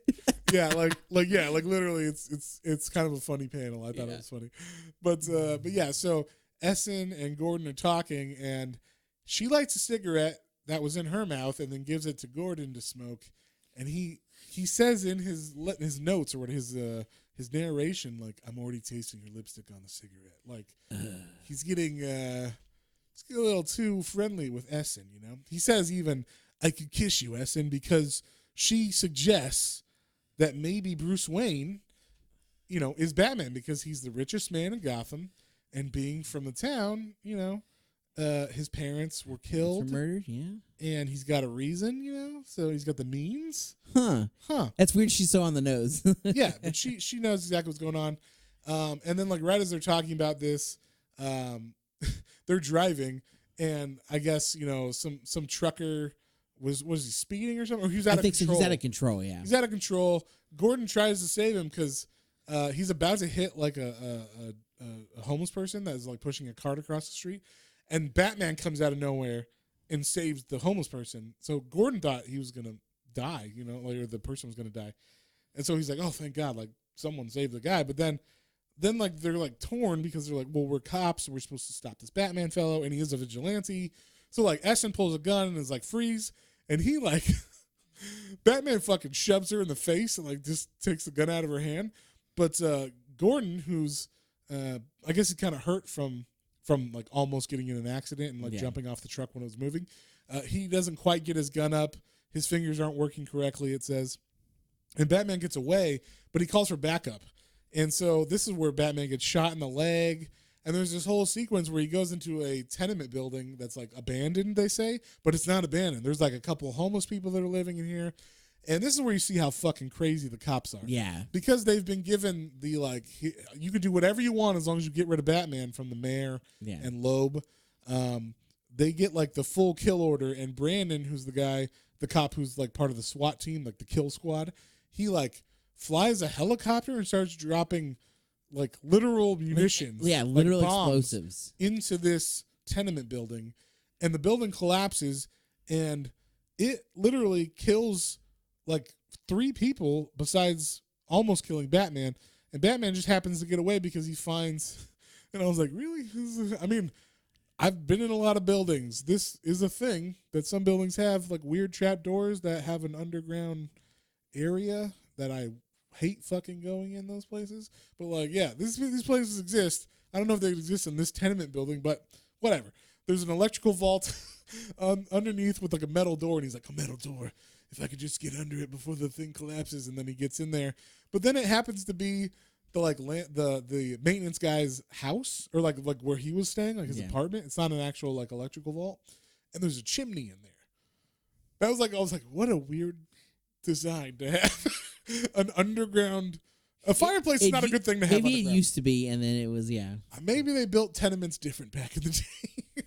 Yeah, like literally, it's kind of a funny panel. I thought it was funny, but yeah. So Essen and Gordan are talking, and she lights a cigarette that was in her mouth, and then gives it to Gordan to smoke. And he says in his notes, or what his narration, like, I'm already tasting your lipstick on the cigarette. Like he's getting a little too friendly with Essen. You know, he says even, I could kiss you, Essen, because she suggests that maybe Bruce Wayne, you know, is Batman, because he's the richest man in Gotham, and being from the town, you know, his parents were killed, murdered, yeah, and he's got a reason, you know, so he's got the means. Huh. That's weird. She's so on the nose. Yeah, but she knows exactly what's going on. And then, like, right as they're talking about this, they're driving, and I guess, you know, some trucker. Was he speeding or something? Or he was out of control? So. He's out of control, yeah. He's out of control. Gordan tries to save him because he's about to hit like a homeless person that is like pushing a cart across the street. And Batman comes out of nowhere and saves the homeless person. So Gordan thought he was going to die, you know, like, or the person was going to die. And so he's like, oh, thank God, like someone saved the guy. But then like they're like torn, because they're like, well, we're cops, and we're supposed to stop this Batman fellow, and he is a vigilante. So like Essen pulls a gun and is like, freeze. And he like, Batman fucking shoves her in the face and like just takes the gun out of her hand. But Gordan, who's, I guess he kind of hurt from like almost getting in an accident and like jumping off the truck when it was moving. He doesn't quite get his gun up. His fingers aren't working correctly, it says. And Batman gets away, but he calls for backup. And so this is where Batman gets shot in the leg. And there's this whole sequence where he goes into a tenement building that's like abandoned, they say, but it's not abandoned. There's like a couple of homeless people that are living in here. And this is where you see how fucking crazy the cops are. Yeah. Because they've been given the, like, you can do whatever you want as long as you get rid of Batman from the mayor and Loeb. They get like the full kill order. And Brandon, who's the cop who's like part of the SWAT team, like the kill squad, he like flies a helicopter and starts dropping like literal munitions, literal like bombs explosives into this tenement building, and the building collapses, and it literally kills like 3 people besides almost killing Batman, and Batman just happens to get away because he finds, and I was like, really? I mean, I've been in a lot of buildings. This is a thing that some buildings have, like weird trap doors that have an underground area that I hate fucking going in those places. But like, yeah, these places exist. I don't know if they exist in this tenement building, but whatever. There's an electrical vault underneath with like a metal door, and he's like, a metal door. If I could just get under it before the thing collapses, and then he gets in there. But then it happens to be the maintenance guy's house, or like where he was staying, like his apartment. It's not an actual like electrical vault, and there's a chimney in there. I was like, what a weird design to have. An underground. A fireplace is not a good thing to have. Maybe it used to be, and then it was, Maybe they built tenements different back in the day.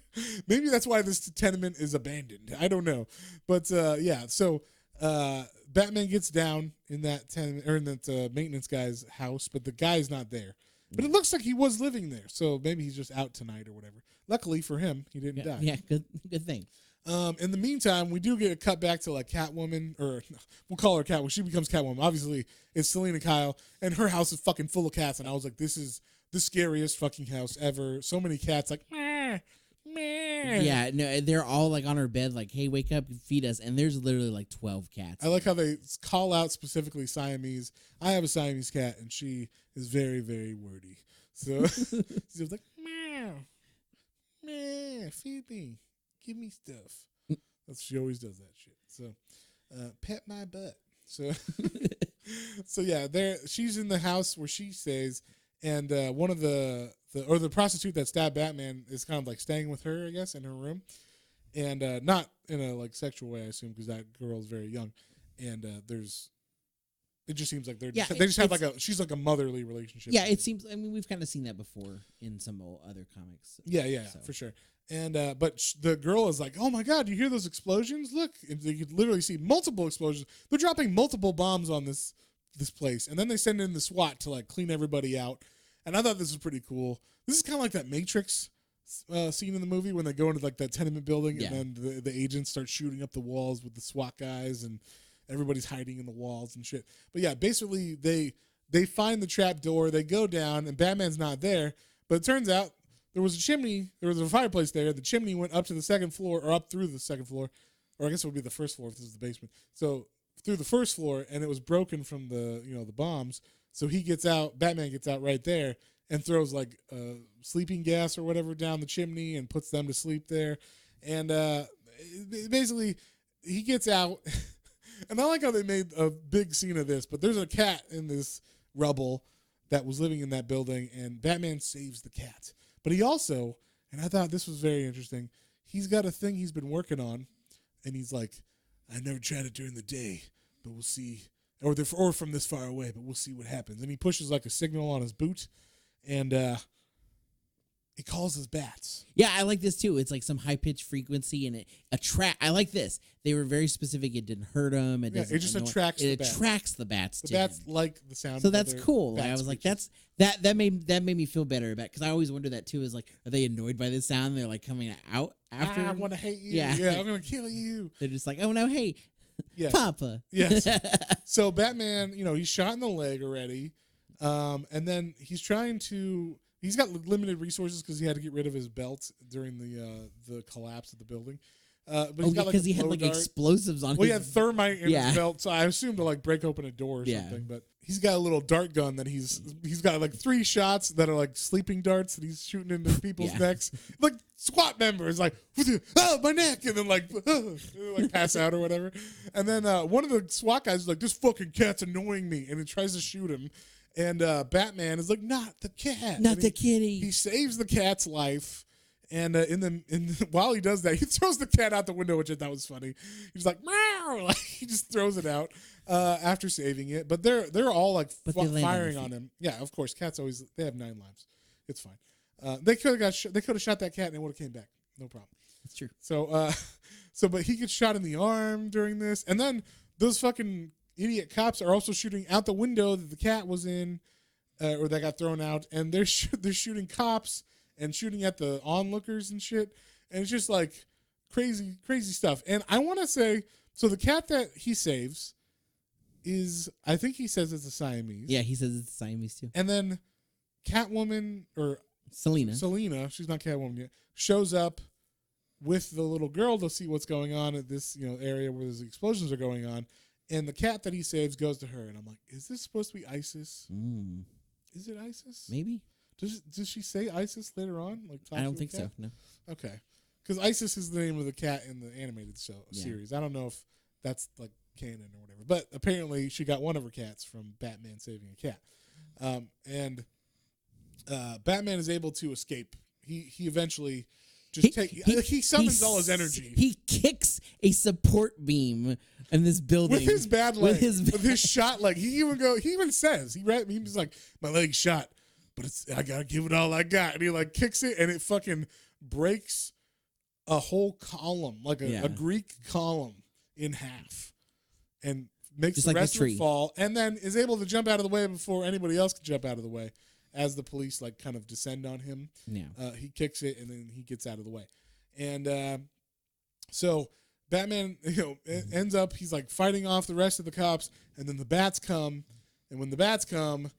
Maybe that's why this tenement is abandoned. I don't know. But, so Batman gets down in that tenement, or in that maintenance guy's house, but the guy's not there. But it looks like he was living there, so maybe he's just out tonight or whatever. Luckily for him, he didn't die. Yeah, good thing. In the meantime, we do get a cut back to like Catwoman, or we'll call her Catwoman. She becomes Catwoman. Obviously, it's Selena Kyle, and her house is fucking full of cats. And I was like, this is the scariest fucking house ever. So many cats, like, meh, meh. Yeah, no, they're all like on her bed, like, hey, wake up, feed us. And there's literally like 12 cats. I like how they call out specifically Siamese. I have a Siamese cat, and she is very, very wordy. So she was like, meow, meow, feed me. Give me stuff. She always does that shit. So, pet my butt. So, she's in the house where she stays, and one of the prostitute that stabbed Batman is kind of like staying with her, I guess, in her room, and not in a like sexual way, I assume, because that girl is very young, and it just seems like they just have like she's like a motherly relationship. Yeah, it seems. I mean, we've kind of seen that before in some other comics. Yeah, for sure. And but the girl is like, "Oh my god, you hear those explosions? Look!" And you could literally see multiple explosions. They're dropping multiple bombs on this place, and then they send in the SWAT to like clean everybody out. And I thought this was pretty cool. This is kind of like that Matrix scene in the movie when they go into like that tenement building, and then the agents start shooting up the walls with the SWAT guys, and everybody's hiding in the walls and shit. But yeah, basically they find the trap door, they go down, and Batman's not there. But it turns out there was a chimney, there was a fireplace there. The chimney went up to the second floor, or up through the second floor, or I guess it would be the first floor if this is the basement. So through the first floor, and it was broken from the the bombs. So he gets out, Batman gets out right there, and throws like sleeping gas or whatever down the chimney and puts them to sleep there. And basically, he gets out. And I like how they made a big scene of this, but there's a cat in this rubble that was living in that building, and Batman saves the cat. But he also, and I thought this was very interesting, he's got a thing he's been working on, and he's like, I never tried it during the day, but we'll see. Or from this far away, but we'll see what happens. And he pushes like a signal on his boot, and he calls his bats. Yeah, I like this too. It's like some high pitched frequency, and it attract. I like this. They were very specific. It didn't hurt them. It just attracts. It attracts the bats. The bats like the sound. So that's cool. I was like, screeches. that made me feel better about, because I always wonder that too. Is like, are they annoyed by this sound? They're like coming out after. I want to hate you. Yeah, I'm gonna kill you. They're just like, oh no, hey, Papa. Yes. So Batman, he's shot in the leg already, and then he's trying to. He's got limited resources because he had to get rid of his belt during the collapse of the building. But he's got because he had like dart. Explosives on. Well, he had thermite in his belt, so I assumed to like break open a door or something. But he's got a little dart gun that he's got like 3 shots that are like sleeping darts that he's shooting into people's necks, like SWAT members, like oh my neck, and then like pass out or whatever. And then one of the SWAT guys is like, this fucking cat's annoying me, and he tries to shoot him. And Batman is like, not the cat, not the kitty. He saves the cat's life, and while he does that, he throws the cat out the window, which I thought was funny. He's like, meow, like he just throws it out after saving it. But they're all like firing on him. Yeah, of course, cats they have 9 lives. It's fine. They could have shot that cat and it would have came back, no problem. That's true. So but he gets shot in the arm during this, and then those fucking idiot cops are also shooting out the window that the cat was in, or that got thrown out, and they're shooting cops and shooting at the onlookers and shit, and it's just like crazy stuff. And I want to say, so the cat that he saves is, I think he says it's a Siamese. Yeah, he says it's a Siamese too. And then Catwoman, or Selena, she's not Catwoman yet, shows up with the little girl to see what's going on at this area where the explosions are going on. And the cat that he saves goes to her, and I'm like, is this supposed to be Isis? Is it Isis? Maybe. Does she say Isis later on? Like, I don't think so. No. Okay, because Isis is the name of the cat in the animated series. I don't know if that's like canon or whatever, but apparently she got one of her cats from Batman saving a cat. And Batman is able to escape. He eventually he summons all his energy. He kicks a support beam in this building with his bad leg, with his shot leg. He even says he's like, my leg's shot, but I gotta give it all I got, and he like kicks it, and it fucking breaks a whole column, like a Greek column, in half, and makes just the rest of it fall, and then is able to jump out of the way before anybody else can jump out of the way. As the police like kind of descend on him, he kicks it, and then he gets out of the way, and so Batman, ends up he's like fighting off the rest of the cops, and then the bats come, and when the bats come,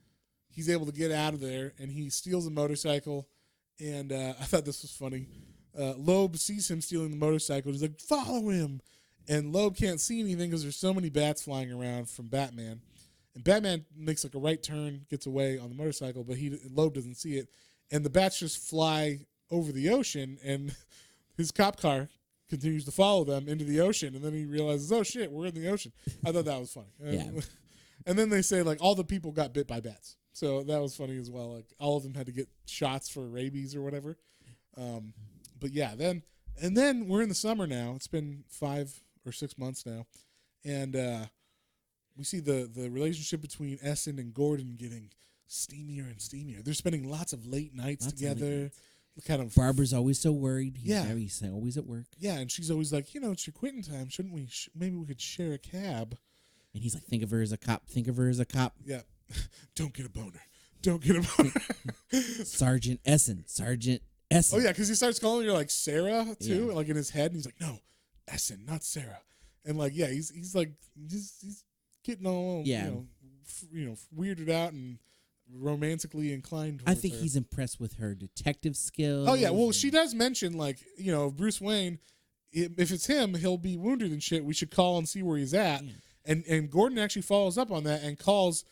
he's able to get out of there, and he steals a motorcycle, and I thought this was funny. Loeb sees him stealing the motorcycle. He's like, follow him, and Loeb can't see anything because there's so many bats flying around from Batman. And Batman makes like a right turn, gets away on the motorcycle, but Loeb doesn't see it. And the bats just fly over the ocean, and his cop car continues to follow them into the ocean. And then he realizes, oh shit, we're in the ocean. I thought that was funny. Yeah. And then they say like all the people got bit by bats. So that was funny as well. Like all of them had to get shots for rabies or whatever. But yeah, then we're in the summer now. It's been 5 or 6 months now. And we see the relationship between Essen and Gordan getting steamier and steamier. They're spending lots of late nights together. Kind of. Barbara's always so worried. He's always at work. Yeah, and she's always like, it's your quitting time. Shouldn't we? Maybe we could share a cab. And he's like, think of her as a cop. Think of her as a cop. Yeah. Don't get a boner. Don't get a boner. Sergeant Essen. Oh, yeah, because he starts calling her like Sarah, too, like in his head. And he's like, no, Essen, not Sarah. And like, yeah, he's like, he's getting all, weirded out and romantically inclined towards I think her. he's impressed with her detective skills. Oh, yeah, well, she does mention, like, Bruce Wayne, if it's him, he'll be wounded and shit. We should call and see where he's at. Yeah. And Gordan actually follows up on that and calls,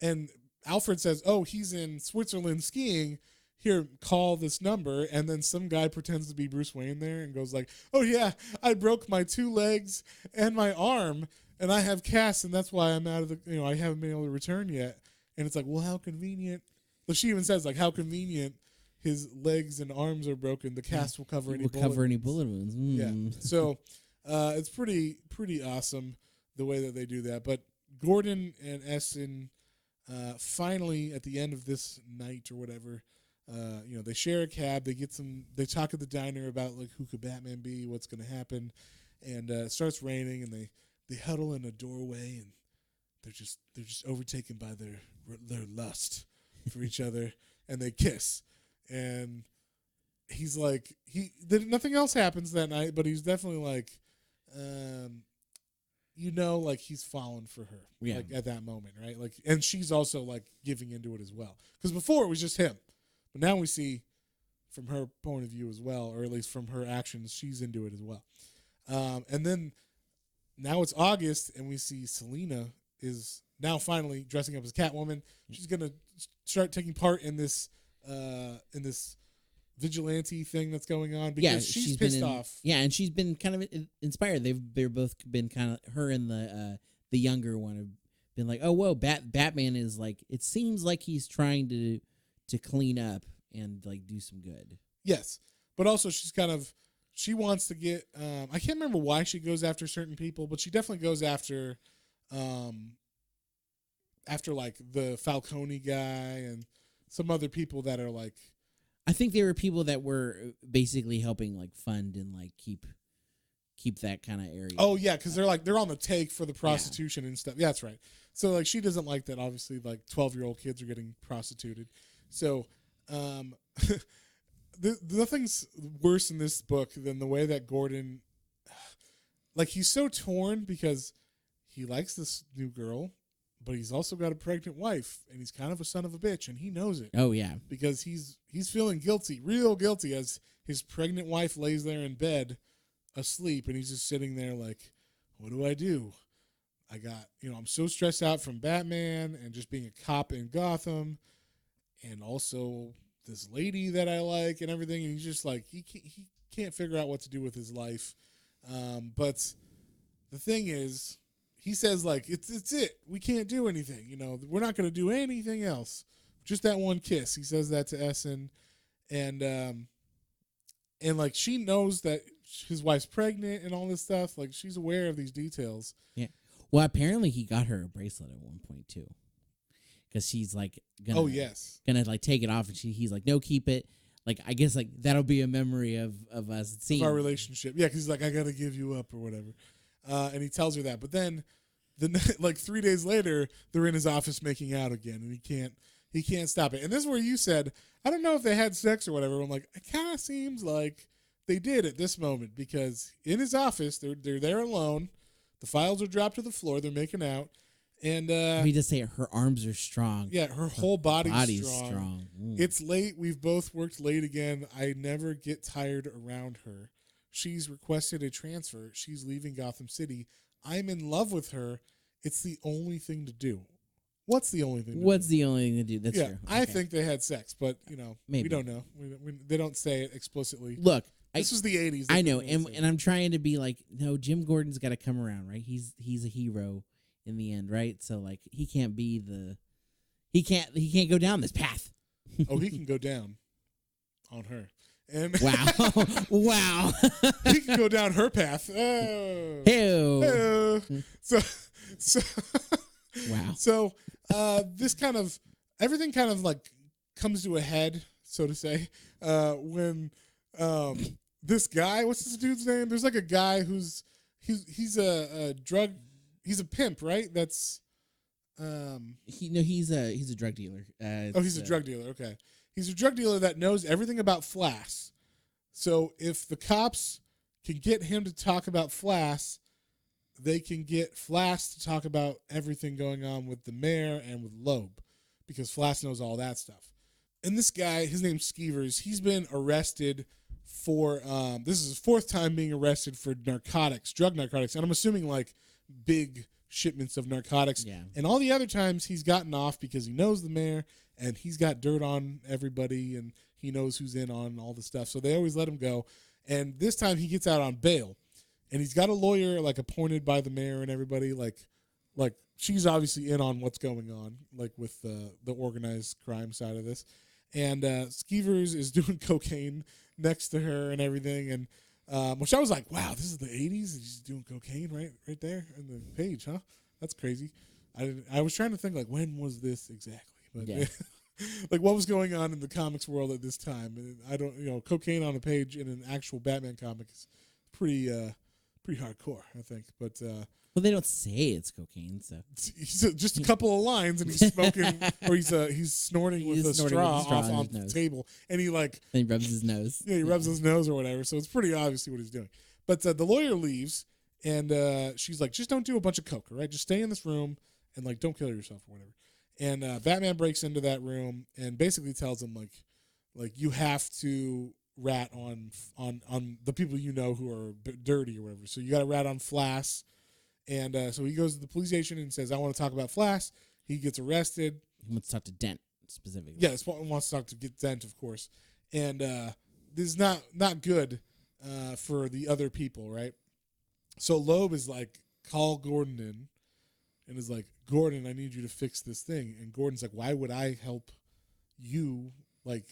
and Alfred says, oh, he's in Switzerland skiing. Here, call this number. And then some guy pretends to be Bruce Wayne there and goes like, oh, yeah, I broke my 2 legs and my arm, and I have casts, and that's why I'm out of the, I haven't been able to return yet. And it's like, well, how convenient. Well, she even says, like, how convenient his legs and arms are broken. The cast will cover any bullet wounds. Yeah. So it's pretty awesome the way that they do that. But Gordan and Essen finally, at the end of this night or whatever, they share a cab. They talk at the diner about, like, who could Batman be, what's going to happen. And it starts raining, and they huddle in a doorway, and they're just overtaken by their lust for each other, and they kiss. And he's like, nothing else happens that night, but he's definitely like, like he's fallen for her, like at that moment, right? Like, and she's also like giving into it as well, because before it was just him, but now we see from her point of view as well, or at least from her actions, she's into it as well. And then now it's August, and we see Selina is now finally dressing up as Catwoman. She's gonna start taking part in this vigilante thing that's going on because she's pissed off. Yeah, and she's been kind of inspired. They're both been kind of, her and the younger one have been like, oh whoa, Batman is like, it seems like he's trying to clean up and like do some good. Yes, but also she wants to get. I can't remember why she goes after certain people, but she definitely goes after like the Falcone guy and some other people that are like. I think there were people that were basically helping like fund and like keep that kind of area. Oh yeah, because they're on the take for the prostitution and stuff. Yeah, that's right. So like she doesn't like that. Obviously, like 12-year-old kids are getting prostituted. So nothing's worse in this book than the way that Gordan, like, he's so torn because he likes this new girl, but he's also got a pregnant wife, and he's kind of a son of a bitch, and he knows it. Oh, yeah. Because he's feeling guilty, real guilty, as his pregnant wife lays there in bed asleep, and he's just sitting there like, what do I do? I'm so stressed out from Batman and just being a cop in Gotham, and also this lady that I like and everything, and he's just like, he can't figure out what to do with his life. But the thing is, he says like it's it. We can't do anything. You know, we're not going to do anything else. Just that one kiss. He says that to Essen, and like she knows that his wife's pregnant and all this stuff. Like she's aware of these details. Yeah. Well, apparently he got her a bracelet at one point too, because she's like gonna. Oh yes. Gonna like take it off, and he's like, no, keep it. Like I guess like that'll be a memory of us seeing of our relationship. Yeah, because he's like, I gotta give you up or whatever, and he tells her that. But then, like 3 days later, they're in his office making out again, and he can't stop it. And this is where you said, I don't know if they had sex or whatever. I'm like, it kind of seems like they did at this moment, because in his office, they're there alone. The files are dropped to the floor. They're making out. And we just say her arms are strong. Yeah, her whole body's strong. strong. It's late. We've both worked late again. I never get tired around her. She's requested a transfer. She's leaving Gotham City. I'm in love with her. It's the only thing to do. What's the only thing to What's do? the only thing to do? That's true. I think they had sex, but Maybe. we don't know. They don't say it explicitly. Look, this was the 80s. I know, and I'm trying to be like, no, Jim Gordon's got to come around, right? He's a hero in the end, right? So like he can't go down this path. Oh, he can go down on her. And wow. Wow. He can go down her path. Oh. Ew. So wow. So this kind of everything kind of like comes to a head, so to say, when this guy, what's this dude's name? There's like a guy he's a pimp, right? That's he's a drug dealer. he's a drug dealer. Okay, he's a drug dealer that knows everything about Flass. So if the cops can get him to talk about Flass, they can get Flass to talk about everything going on with the mayor and with Loeb, because Flass knows all that stuff. And this guy, his name's Skeevers, he's been arrested for, this is his fourth time being arrested for narcotics, drug narcotics. And I'm assuming like big shipments of narcotics. Yeah. And all the other times he's gotten off because he knows the mayor and he's got dirt on everybody and he knows who's in on all the stuff. So they always let him go. And this time he gets out on bail. And he's got a lawyer like appointed by the mayor and everybody. Like she's obviously in on what's going on, like with the organized crime side of this. And Skeevers is doing cocaine next to her and everything. And which I was like, wow, this is the 80s. He's doing cocaine right there in the page, huh? That's crazy. I was trying to think like, when was this exactly? But yeah. Like what was going on in the comics world at this time? And I don't, cocaine on a page in an actual Batman comic is pretty hardcore, I think. But well, they don't say it's cocaine, so he's just a couple of lines, and he's smoking, or he's snorting with a straw off the table, and he like and he rubs his nose. Yeah, he rubs his nose or whatever. So it's pretty obviously what he's doing. But the lawyer leaves, and she's like, just don't do a bunch of coke, all right? Just stay in this room and like don't kill yourself or whatever. And Batman breaks into that room and basically tells him like you have to rat on the people you know who are dirty or whatever. So you got to rat on Flass. And so he goes to the police station and says, I want to talk about Flass. He gets arrested. He wants to talk to Dent specifically. Yeah, he wants to talk to Dent, of course. And this is not good for the other people, right? So Loeb is like, call Gordon in and is like, Gordon, I need you to fix this thing. And Gordon's like, why would I help you, like,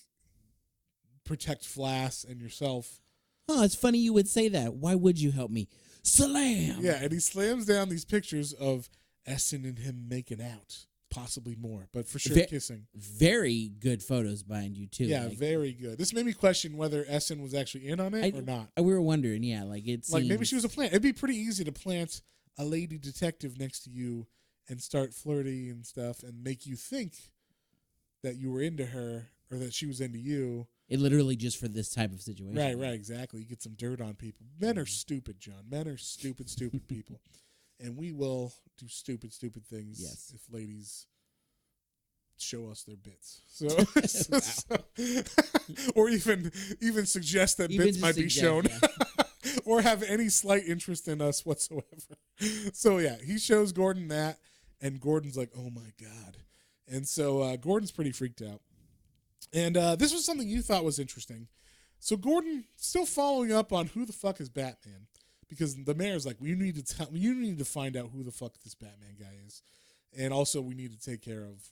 protect Flass and yourself? Oh, it's funny you would say that. Why would you help me? Slam! Yeah, and he slams down these pictures of Essen and him making out. Possibly more, but for sure kissing. Very good photos behind you, too. Yeah, very good. This made me question whether Essen was actually in on it or not. We were wondering, yeah. Like maybe she was a plant. It'd be pretty easy to plant a lady detective next to you and start flirting and stuff and make you think that you were into her or that she was into you. It literally just for this type of situation. Right, exactly. You get some dirt on people. Men are stupid, John. Men are stupid people. And we will do stupid things if ladies show us their bits. So, or even suggest that bits might be shown. Yeah. Or have any slight interest in us whatsoever. So yeah, he shows Gordon that, and Gordon's like, oh my God. And so Gordon's pretty freaked out. And this was something you thought was interesting. So Gordon still following up on who the fuck is Batman, because the mayor's like, you need to find out who the fuck this Batman guy is, and also we need to take care of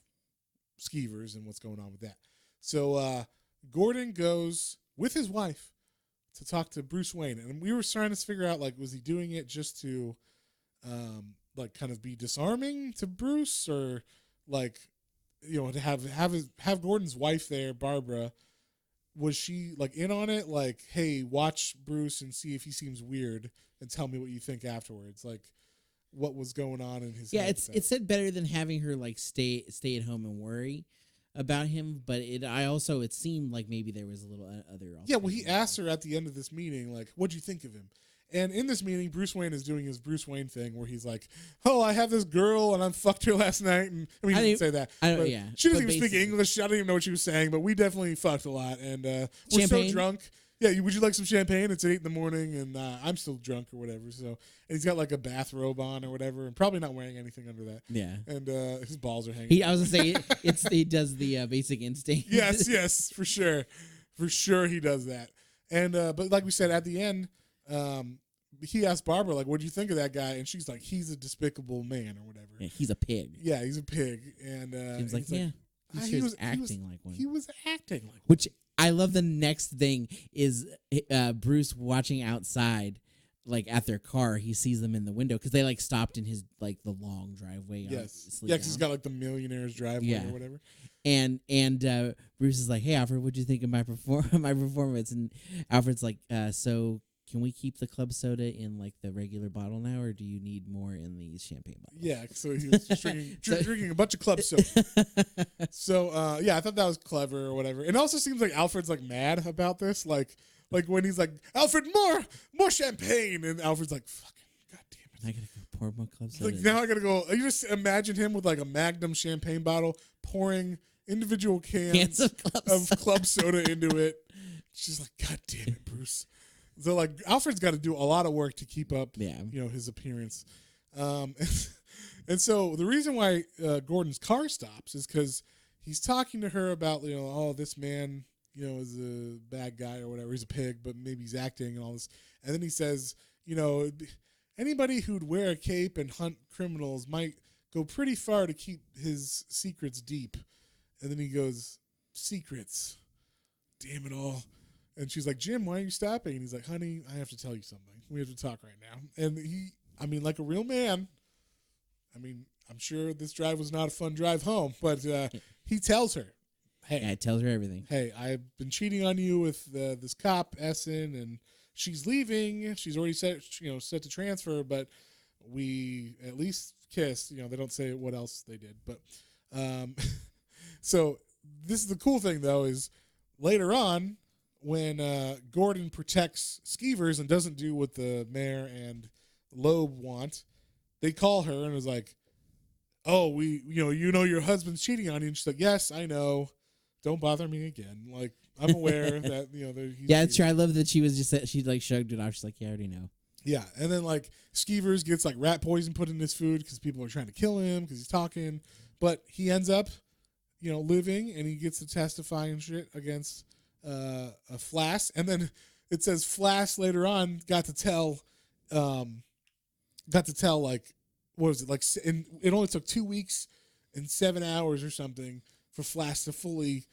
Skeevers and what's going on with that. So Gordan goes with his wife to talk to Bruce Wayne, and we were trying to figure out, like, was he doing it just to like kind of be disarming to Bruce, or like, you know, to have Gordon's wife there, Barbara, was she like in on it? Like, hey, watch Bruce and see if he seems weird and tell me what you think afterwards. Like, what was going on in his head? It's said better than having her like stay at home and worry about him, but it seemed like maybe there was a little other. Yeah, well, he asked her at the end of this meeting, like, what'd you think of him? And in this meeting, Bruce Wayne is doing his Bruce Wayne thing where he's like, oh, I have this girl and I fucked her last night. And I mean, he didn't say that. She doesn't even speak English. I don't even know what she was saying, but we definitely fucked a lot. And we're so drunk. Yeah, would you like some champagne? It's 8 a.m, and I'm still drunk or whatever. So, and he's got like a bathrobe on or whatever, and probably not wearing anything under that. Yeah, and his balls are hanging. I was gonna say he does the Basic Instinct. yes, for sure he does that. And but like we said at the end, he asked Barbara, like, what do you think of that guy? And she's like, he's a despicable man or whatever. Yeah, he's a pig. Yeah, he's a pig. And he was like, yeah, he was acting like one. He was acting like one. Which I love. The next thing is Bruce watching outside, like at their car. He sees them in the window because they like stopped in his like the long driveway. Yes, yeah, because he's got like the millionaire's driveway or whatever. And Bruce is like, hey, Alfred, what'd you think of my performance? And Alfred's like, so can we keep the club soda in like the regular bottle now, or do you need more in these champagne bottles? Yeah, so he was just drinking a bunch of club soda. So yeah, I thought that was clever or whatever. It also seems like Alfred's like mad about this, like when he's like, Alfred, more champagne, and Alfred's like, fucking goddamn it, I gotta go pour more club soda. Like now I gotta go. You just imagine him with like a Magnum champagne bottle pouring individual cans of club soda into it. She's like, God damn it, Bruce. So like Alfred's got to do a lot of work to keep up, his appearance. And so the reason why Gordon's car stops is because he's talking to her about, oh, this man, is a bad guy or whatever. He's a pig, but maybe he's acting and all this. And then he says, anybody who'd wear a cape and hunt criminals might go pretty far to keep his secrets deep. And then he goes, secrets. Damn it all. And she's like, Jim, why are you stopping? And he's like, honey, I have to tell you something. We have to talk right now. And like a real man, I'm sure this drive was not a fun drive home, but he tells her, hey. Yeah, he tells her everything. Hey, I've been cheating on you with this cop, Essen, and she's leaving. She's already set to transfer, but we at least kissed. They don't say what else they did. But so this is the cool thing, though, is later on, when Gordan protects Skeevers and doesn't do what the mayor and Loeb want, they call her and was like, oh, your husband's cheating on you. And she's like, yes, I know. Don't bother me again. Like, I'm aware that, he's yeah, it's true. I love that she was just, she like shrugged it off. She's like, yeah, I already know. Yeah. And then like Skeevers gets like rat poison put in his food because people are trying to kill him because he's talking. But he ends up, living, and he gets to testify and shit against a Flash, and then it says Flash later on got to tell like, what was it, like, it only took 2 weeks and 7 hours or something for Flash to fully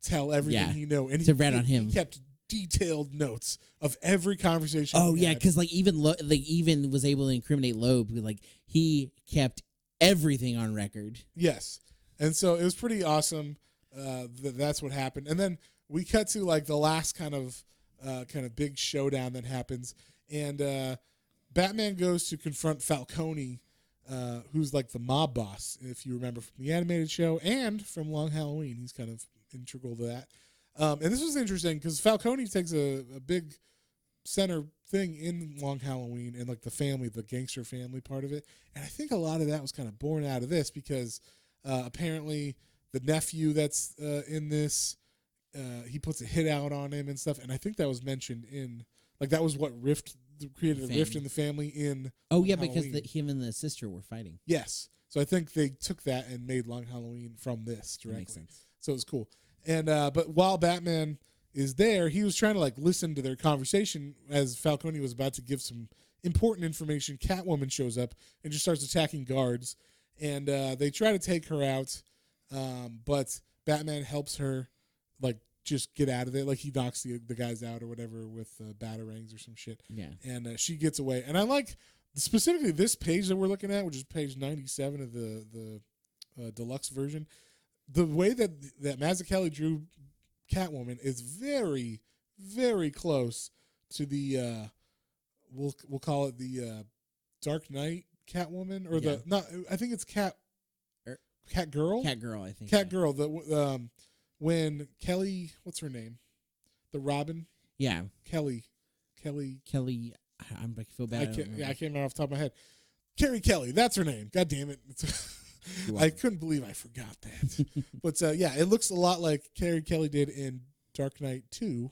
tell everything he knew, and he read on him. He kept detailed notes of every conversation. Oh yeah, because like even was able to incriminate Loeb. Like he kept everything on record. Yes, and so it was pretty awesome. That's what happened, and then we cut to like the last kind of big showdown that happens, and Batman goes to confront Falcone, who's like the mob boss, if you remember from the animated show and from Long Halloween. He's kind of integral to that. And this was interesting because Falcone takes a big center thing in Long Halloween and like the gangster family part of it. And I think a lot of that was kind of born out of this because apparently the nephew that's in this, he puts a hit out on him and stuff, and I think that was mentioned in, like, that was what created a rift in the family in. Oh yeah, Halloween. Because him and the sister were fighting. Yes, so I think they took that and made Long Halloween from this directly. That makes sense. So it was cool. And but while Batman is there, he was trying to like listen to their conversation as Falcone was about to give some important information, Catwoman shows up and just starts attacking guards. And they try to take her out, but Batman helps her, like, just get out of there. Like, he knocks the guys out or whatever with batarangs or some shit. Yeah. And she gets away. And I like specifically this page that we're looking at, which is page 97 of the deluxe version. The way that Mazzucchelli drew Catwoman is very, very close to the we'll call it the Dark Knight Catwoman, or I think it's Catgirl. Catgirl, I think. Catgirl. The when Kelly, what's her name? The Robin. Yeah. Kelly. I feel bad. I can't remember off the top of my head. Carrie Kelly, that's her name. God damn it. I couldn't believe I forgot that. But yeah, it looks a lot like Carrie Kelly did in Dark Knight 2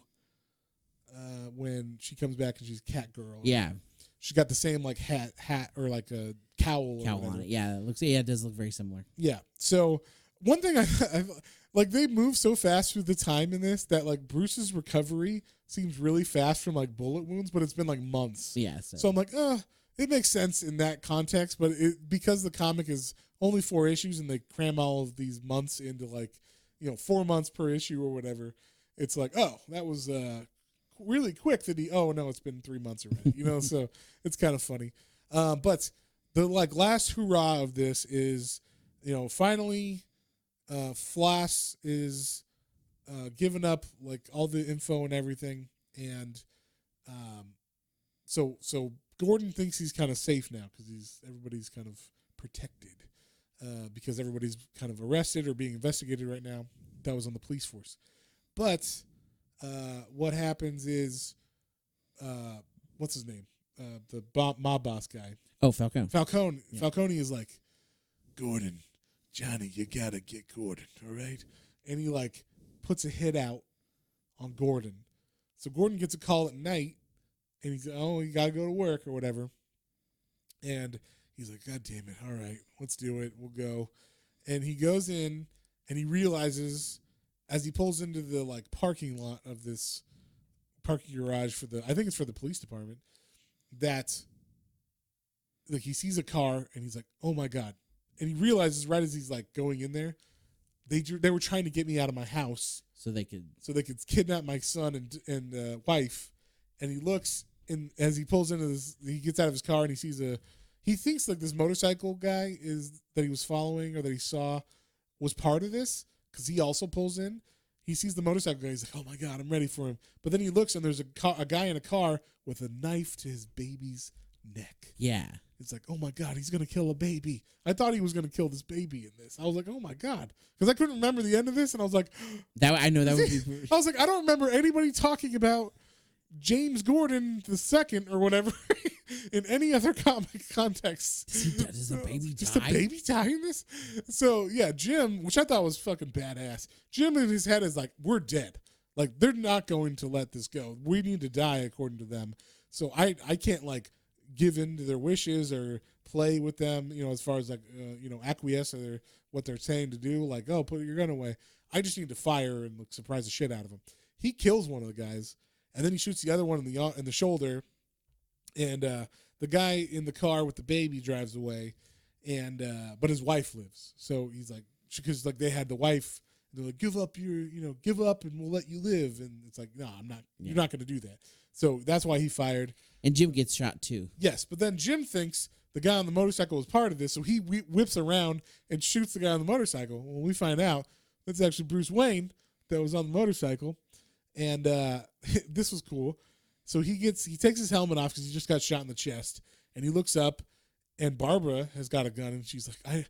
when she comes back and she's Catgirl. Yeah. She got the same like hat or like a cowl on it. Yeah, it does look very similar. Yeah. So one thing I like, they move so fast through the time in this that like Bruce's recovery seems really fast from like bullet wounds, but it's been like months. Yeah. So I'm like, it makes sense in that context, but because the comic is only 4 issues and they cram all of these months into like, 4 months per issue or whatever, it's like, oh, that was really quick that it's been 3 months already, so it's kind of funny. But the like last hurrah of this is, finally Floss is giving up like all the info and everything, and so Gordon thinks he's kind of safe now because everybody's kind of protected because everybody's kind of arrested or being investigated right now. That was on the police force, but what happens is what's his name? The mob boss guy. Oh, Falcone. Yeah. Falcone is like, Gordon, Johnny, you gotta get Gordon, all right? And he like puts a hit out on Gordon. So Gordon gets a call at night, and he's you gotta go to work or whatever. And he's like, God damn it, all right, let's do it. We'll go. And he goes in, and he realizes as he pulls into the like parking lot of this parking garage I think it's for the police department, that like he sees a car and he's like, oh my God. And he realizes right as he's like going in there, they were trying to get me out of my house so they could kidnap my son and wife. And he looks, and as he pulls into this, he gets out of his car and he sees he thinks like this motorcycle guy that he was following or that he saw was part of this, because he also pulls in. He sees the motorcycle guy. He's like, oh my God, I'm ready for him. But then he looks and there's a guy in a car with a knife to his baby's neck. Yeah. It's like, oh my God, he's going to kill a baby. I thought he was going to kill this baby in this. I was like, oh my God. Because I couldn't remember the end of this. And I was like, I know that would be. I was like, I don't remember anybody talking about James Gordon II or whatever in any other comic context. Does a baby die? Just a baby die in this? So yeah, Jim, which I thought was fucking badass. Jim in his head is like, we're dead. Like, they're not going to let this go. We need to die according to them. So I can't like give in to their wishes or play with them, as far as like, acquiesce to what they're saying to do. Like, oh, put your gun away. I just need to fire and like, surprise the shit out of him. He kills one of the guys, and then he shoots the other one in the shoulder. And the guy in the car with the baby drives away, and but his wife lives. So he's like, because like they had the wife, they're like, give up, and we'll let you live. And it's like, no, I'm not. Yeah. You're not going to do that. So that's why he fired. And Jim gets shot too. Yes, but then Jim thinks the guy on the motorcycle was part of this, so he whips around and shoots the guy on the motorcycle. When we find out, that's actually Bruce Wayne that was on the motorcycle, and this was cool. So he takes his helmet off because he just got shot in the chest, and he looks up, and Barbara has got a gun, and she's like,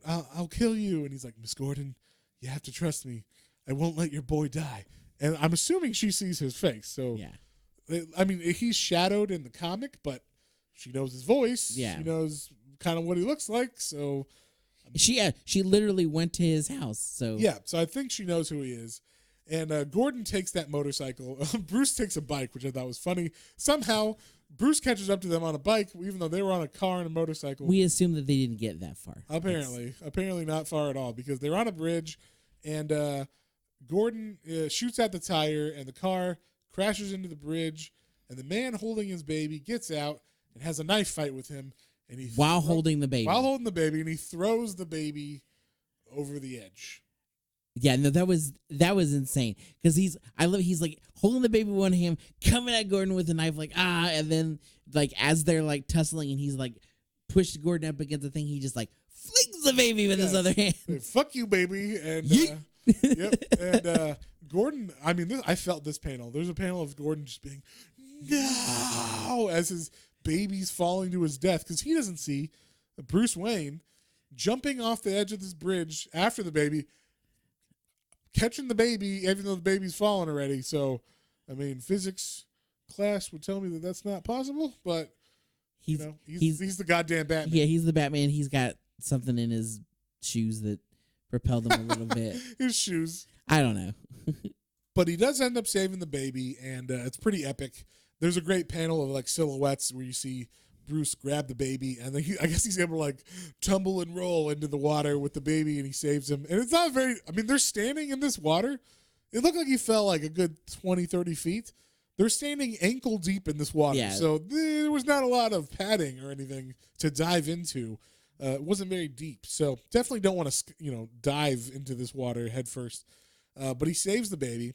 I'll kill you. And he's like, Miss Gordon, you have to trust me. I won't let your boy die. And I'm assuming she sees his face. So yeah. I mean, he's shadowed in the comic, but she knows his voice. Yeah. She knows kind of what he looks like. So she literally went to his house. So yeah. So I think she knows who he is. And Gordon takes that motorcycle. Bruce takes a bike, which I thought was funny. Somehow, Bruce catches up to them on a bike, even though they were on a car and a motorcycle. We assume that they didn't get that far. Apparently not far at all, because they're on a bridge, and Gordon shoots at the tire, and the car crashes into the bridge, and the man holding his baby gets out, and has a knife fight with him, and while holding the baby. And he throws the baby over the edge. Yeah, no, that was insane because he's like holding the baby with one hand, coming at Gordan with a knife, like and then like as they're like tussling and he's like pushed Gordan up against the thing, he just like flings the baby with his other hand. Fuck you, baby, and yep, and Gordan. I mean, I felt this panel. There's a panel of Gordan just being no as his baby's falling to his death because he doesn't see Bruce Wayne jumping off the edge of this bridge after the baby, catching the baby, even though the baby's fallen already. So, I mean, physics class would tell me that that's not possible, but he's the goddamn Batman. Yeah, he's the Batman. He's got something in his shoes that propelled him a little bit. His shoes. I don't know. But he does end up saving the baby, and it's pretty epic. There's a great panel of like silhouettes where you see Bruce grab the baby, and then I guess he's able to like tumble and roll into the water with the baby, and he saves him. And it's not very, I mean, they're standing in this water. It looked like he fell like a good 20, 30 feet. They're standing ankle deep in this water. Yeah. So there was not a lot of padding or anything to dive into. It wasn't very deep. So definitely don't want to, dive into this water head first. But he saves the baby,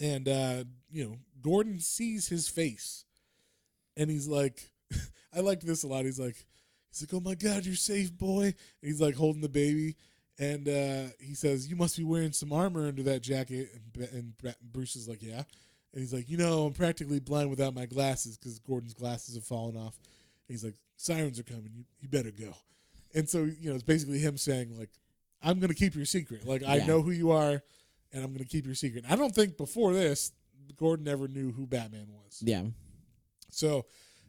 and, Gordan sees his face, and he's like, I liked this a lot. He's like, oh my God, you're safe, boy. And he's like holding the baby, and he says, you must be wearing some armor under that jacket. And Bruce is like, yeah. And he's like, I'm practically blind without my glasses because Gordon's glasses have fallen off. And he's like, sirens are coming. You better go. And so, it's basically him saying, like, I'm going to keep your secret. Like, I know who you are, and I'm going to keep your secret. I don't think before this, Gordan ever knew who Batman was. Yeah. So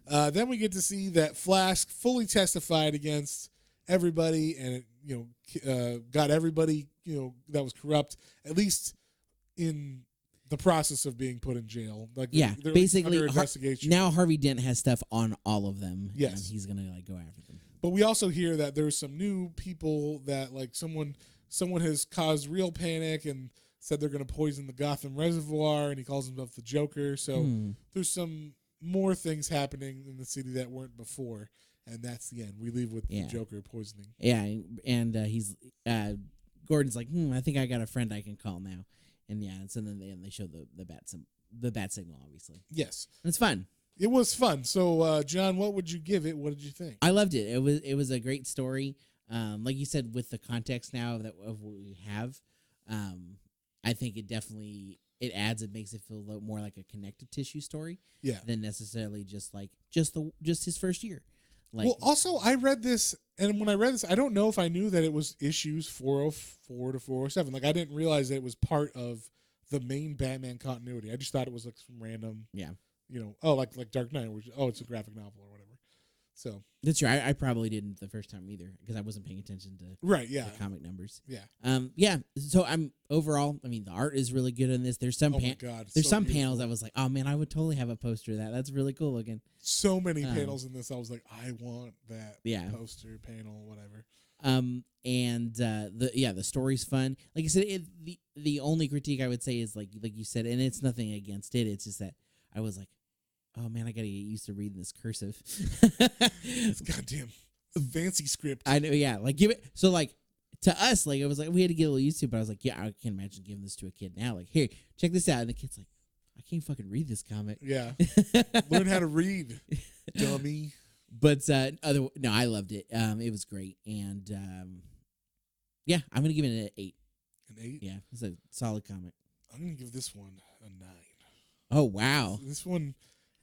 then we get to see that Flash fully testified against everybody, and it, got everybody, that was corrupt, at least in the process of being put in jail. Like, they're basically under investigation. Now Harvey Dent has stuff on all of them. Yes. And he's gonna go after them. But we also hear that there's some new people that like someone has caused real panic and said they're going to poison the Gotham reservoir, and he calls himself the Joker. So there's some more things happening in the city that weren't before, and that's the end. We leave with the Joker poisoning. Yeah, and he's Gordon's like, I think I got a friend I can call now, and so then they show the bat signal, obviously. Yes, and it's fun. It was fun. So, John, what would you give it? What did you think? I loved it. It was a great story. Like you said, with the context now of what we have, I think it definitely adds. It makes it feel a little more like a connective tissue story, than necessarily just his first year. Like, well, also I read this, and when I read this, I don't know if I knew that it was issues 404 to 407. Like, I didn't realize that it was part of the main Batman continuity. I just thought it was like some random, like Dark Knight, which it's a graphic novel or whatever. So that's true. I probably didn't the first time either because I wasn't paying attention to the comic numbers. Yeah. So I'm overall. I mean, the art is really good in this. There's some some panels I was like, oh man, I would totally have a poster of that. That's really cool looking. So many panels in this. I was like, I want that poster, panel, whatever. And the story's fun. Like I said, the only critique I would say is like you said, and it's nothing against it. It's just that I was like, oh man, I gotta get used to reading this cursive. It's goddamn fancy script. I know, yeah. Like give it. So like to us, like it was like we had to get a little used to it. But I was like, yeah, I can't imagine giving this to a kid now. Like, here, check this out. And the kid's like, I can't fucking read this comic. Yeah, learn how to read, dummy. But I loved it. It was great, and I'm gonna give it an 8. An 8? Yeah, it's a solid comic. I'm gonna give this one a 9. Oh wow, this one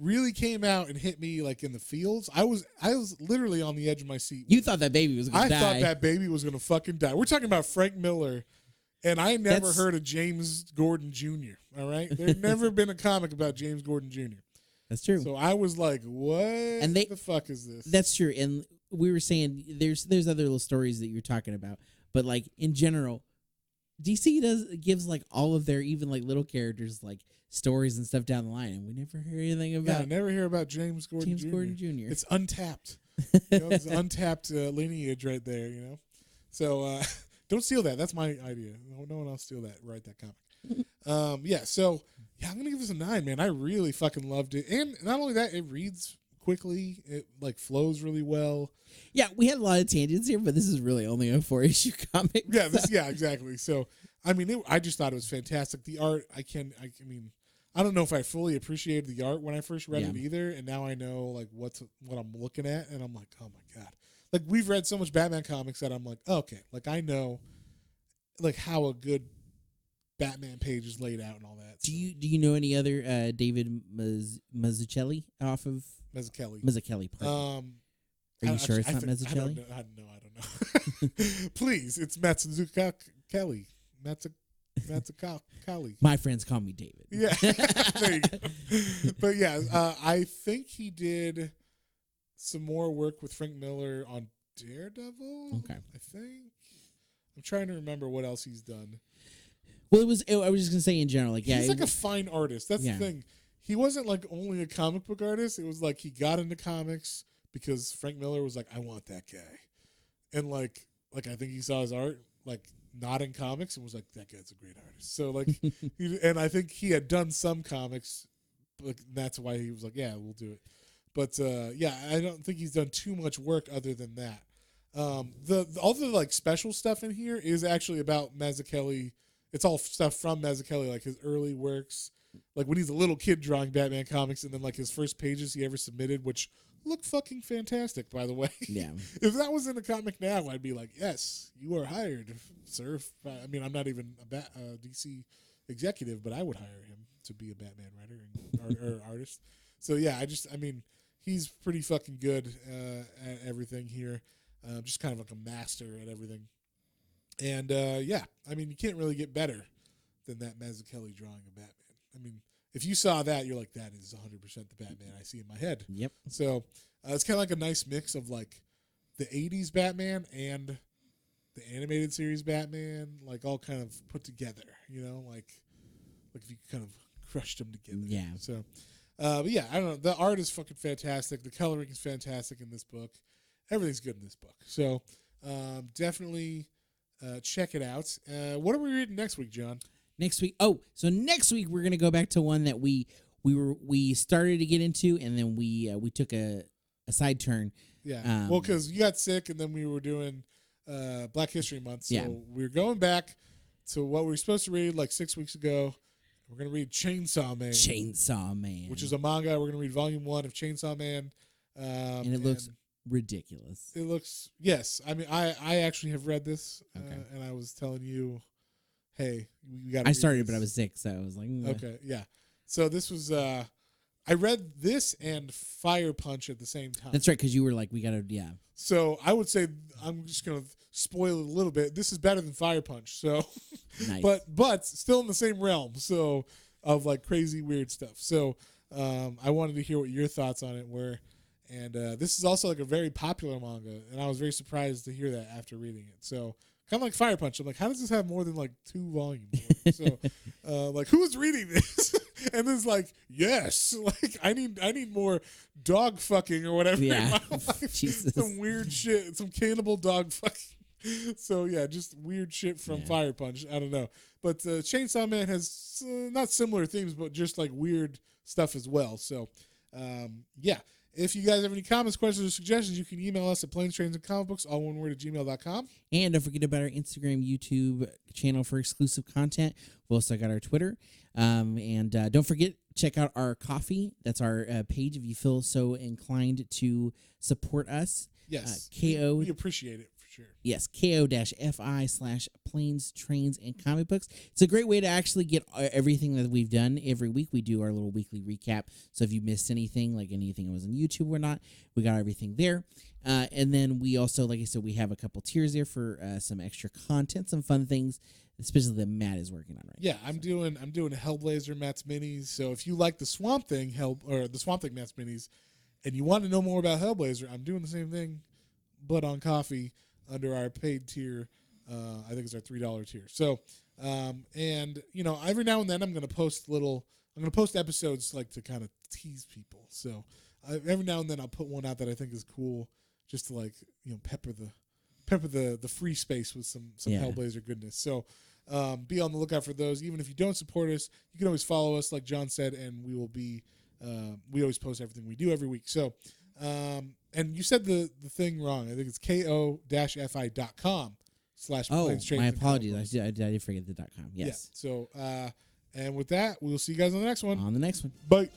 really came out and hit me like in the feels. I was literally on the edge of my seat. You thought that baby was gonna die. I thought that baby was gonna fucking die. We're talking about Frank Miller, and I never heard of James Gordon Jr. All right, there's never been a comic about James Gordon Jr. That's true. So I was like, what the fuck is this? That's true. And we were saying there's other little stories that you're talking about, but like in general, DC gives like all of their even like little characters like stories and stuff down the line, and we never hear anything about. Yeah, never hear about James Gordon Jr. It's untapped. It's untapped lineage right there. So don't steal that. That's my idea. No one else steal that. Write that comic. So I'm gonna give this a 9, man. I really fucking loved it, and not only that, it reads quickly. It like flows really well. Yeah, we had a lot of tangents here, but this is really only a 4-issue comic. Yeah, so. yeah, exactly. So, I mean, I just thought it was fantastic. The art, I mean, I don't know if I fully appreciated the art when I first read it either, and now I know like what I'm looking at, and I'm like, oh my god. Like we've read so much Batman comics that I'm like, oh, okay, like I know, like how a good Batman page is laid out and all that. Do you know any other David Mazzucchelli off of Mazzucchelli? Mazzucchelli, pardon. Are you sure it's not Mazzucchelli? I don't know. Please, it's Mazzucchelli. Mazzucchelli. My friends call me David. Yeah, there you go. But yeah, I think he did some more work with Frank Miller on Daredevil. Okay, I think I'm trying to remember what else he's done. Well, I was just gonna say in general, like he's like a fine artist. That's the thing. He wasn't like only a comic book artist. It was like he got into comics because Frank Miller was like, I want that guy, and like I think he saw his art like not in comics and was like, that guy's a great artist. So like, and I think he had done some comics, but that's why he was like, yeah, we'll do it. But yeah, I don't think he's done too much work other than that. All the like special stuff in here is actually about Mazzucchelli. It's all stuff from Mazzucchelli, like his early works, like when he's a little kid drawing Batman comics, and then like his first pages he ever submitted, which look fucking fantastic, by the way. Yeah. If that was in a comic now, I'd be like, yes, you are hired, sir. I mean, I'm not even a DC executive, but I would hire him to be a Batman writer or artist. So yeah, I mean, he's pretty fucking good at everything here. Just kind of like a master at everything. And yeah, I mean, you can't really get better than that Mazzucchelli drawing of Batman. I mean, if you saw that, you're like, that is 100% the Batman I see in my head. Yep. So it's kind of like a nice mix of like the 80s Batman and the animated series Batman, like all kind of put together, you know, like if you kind of crushed them together. Yeah. So, but yeah, I don't know. The art is fucking fantastic. The coloring is fantastic in this book. Everything's good in this book. So definitely check it out. What are we reading next week, John? Next week. Oh, so next week we're gonna go back to one that we started to get into, and then we took a side turn. Yeah. Well, because you got sick, and then we were doing Black History Month, so we're going back to what we were supposed to read like 6 weeks ago. We're gonna read Chainsaw Man. Chainsaw Man, which is a manga. We're gonna read Volume 1 of Chainsaw Man, and it looks ridiculous. It looks, yes. I mean, I actually have read this, and I was telling you, hey, we got. I started, but I was sick, so I was like, okay, yeah. So this was, I read this and Fire Punch at the same time. That's right, because you were like, we gotta, So I would say I'm just gonna spoil it a little bit. This is better than Fire Punch, so, nice. but still in the same realm. So of like crazy weird stuff. So I wanted to hear what your thoughts on it were. And this is also like a very popular manga, and I was very surprised to hear that after reading it. So kind of like Fire Punch, I'm like, how does this have more than like 2 volumes? So like, who's reading this? And it's like, yes, like I need more dog fucking or whatever. Yeah, in my life. Jesus. Some weird shit, some cannibal dog fucking. So yeah, just weird shit from Fire Punch. I don't know, but Chainsaw Man has not similar themes, but just like weird stuff as well. So yeah. If you guys have any comments, questions, or suggestions, you can email us at planestrains.comicbooks, all one word, at gmail.com. And don't forget about our Instagram, YouTube channel for exclusive content. We also got our Twitter. And don't forget, check out our Ko-fi. That's our page if you feel so inclined to support us. Yes. KO. We appreciate it. Sure. Yes, ko-fi/planes, trains, and comic books. It's a great way to actually get everything that we've done every week. We do our little weekly recap. So if you missed anything, like anything that was on YouTube or not, we got everything there. And then we also, like I said, we have a couple tiers there for some extra content, some fun things, especially that Matt is working on right now. Yeah, I'm doing Hellblazer Matt's Minis. So if you like the Swamp Thing Matt's Minis, and you want to know more about Hellblazer, I'm doing the same thing, but on Ko-fi. Under our paid tier, I think it's our $3 tier. So, and you know, every now and then I'm going to post episodes like to kind of tease people. So every now and then I'll put one out that I think is cool, just to like, you know, pepper the free space with some Hellblazer goodness. So be on the lookout for those. Even if you don't support us, you can always follow us, like John said, and we will be We always post everything we do every week. So, and you said the thing wrong. I think it's ko-fi.com/. Oh, my apologies. I did forget the .com. Yes. Yeah. So, and with that, we'll see you guys on the next one. On the next one. Bye.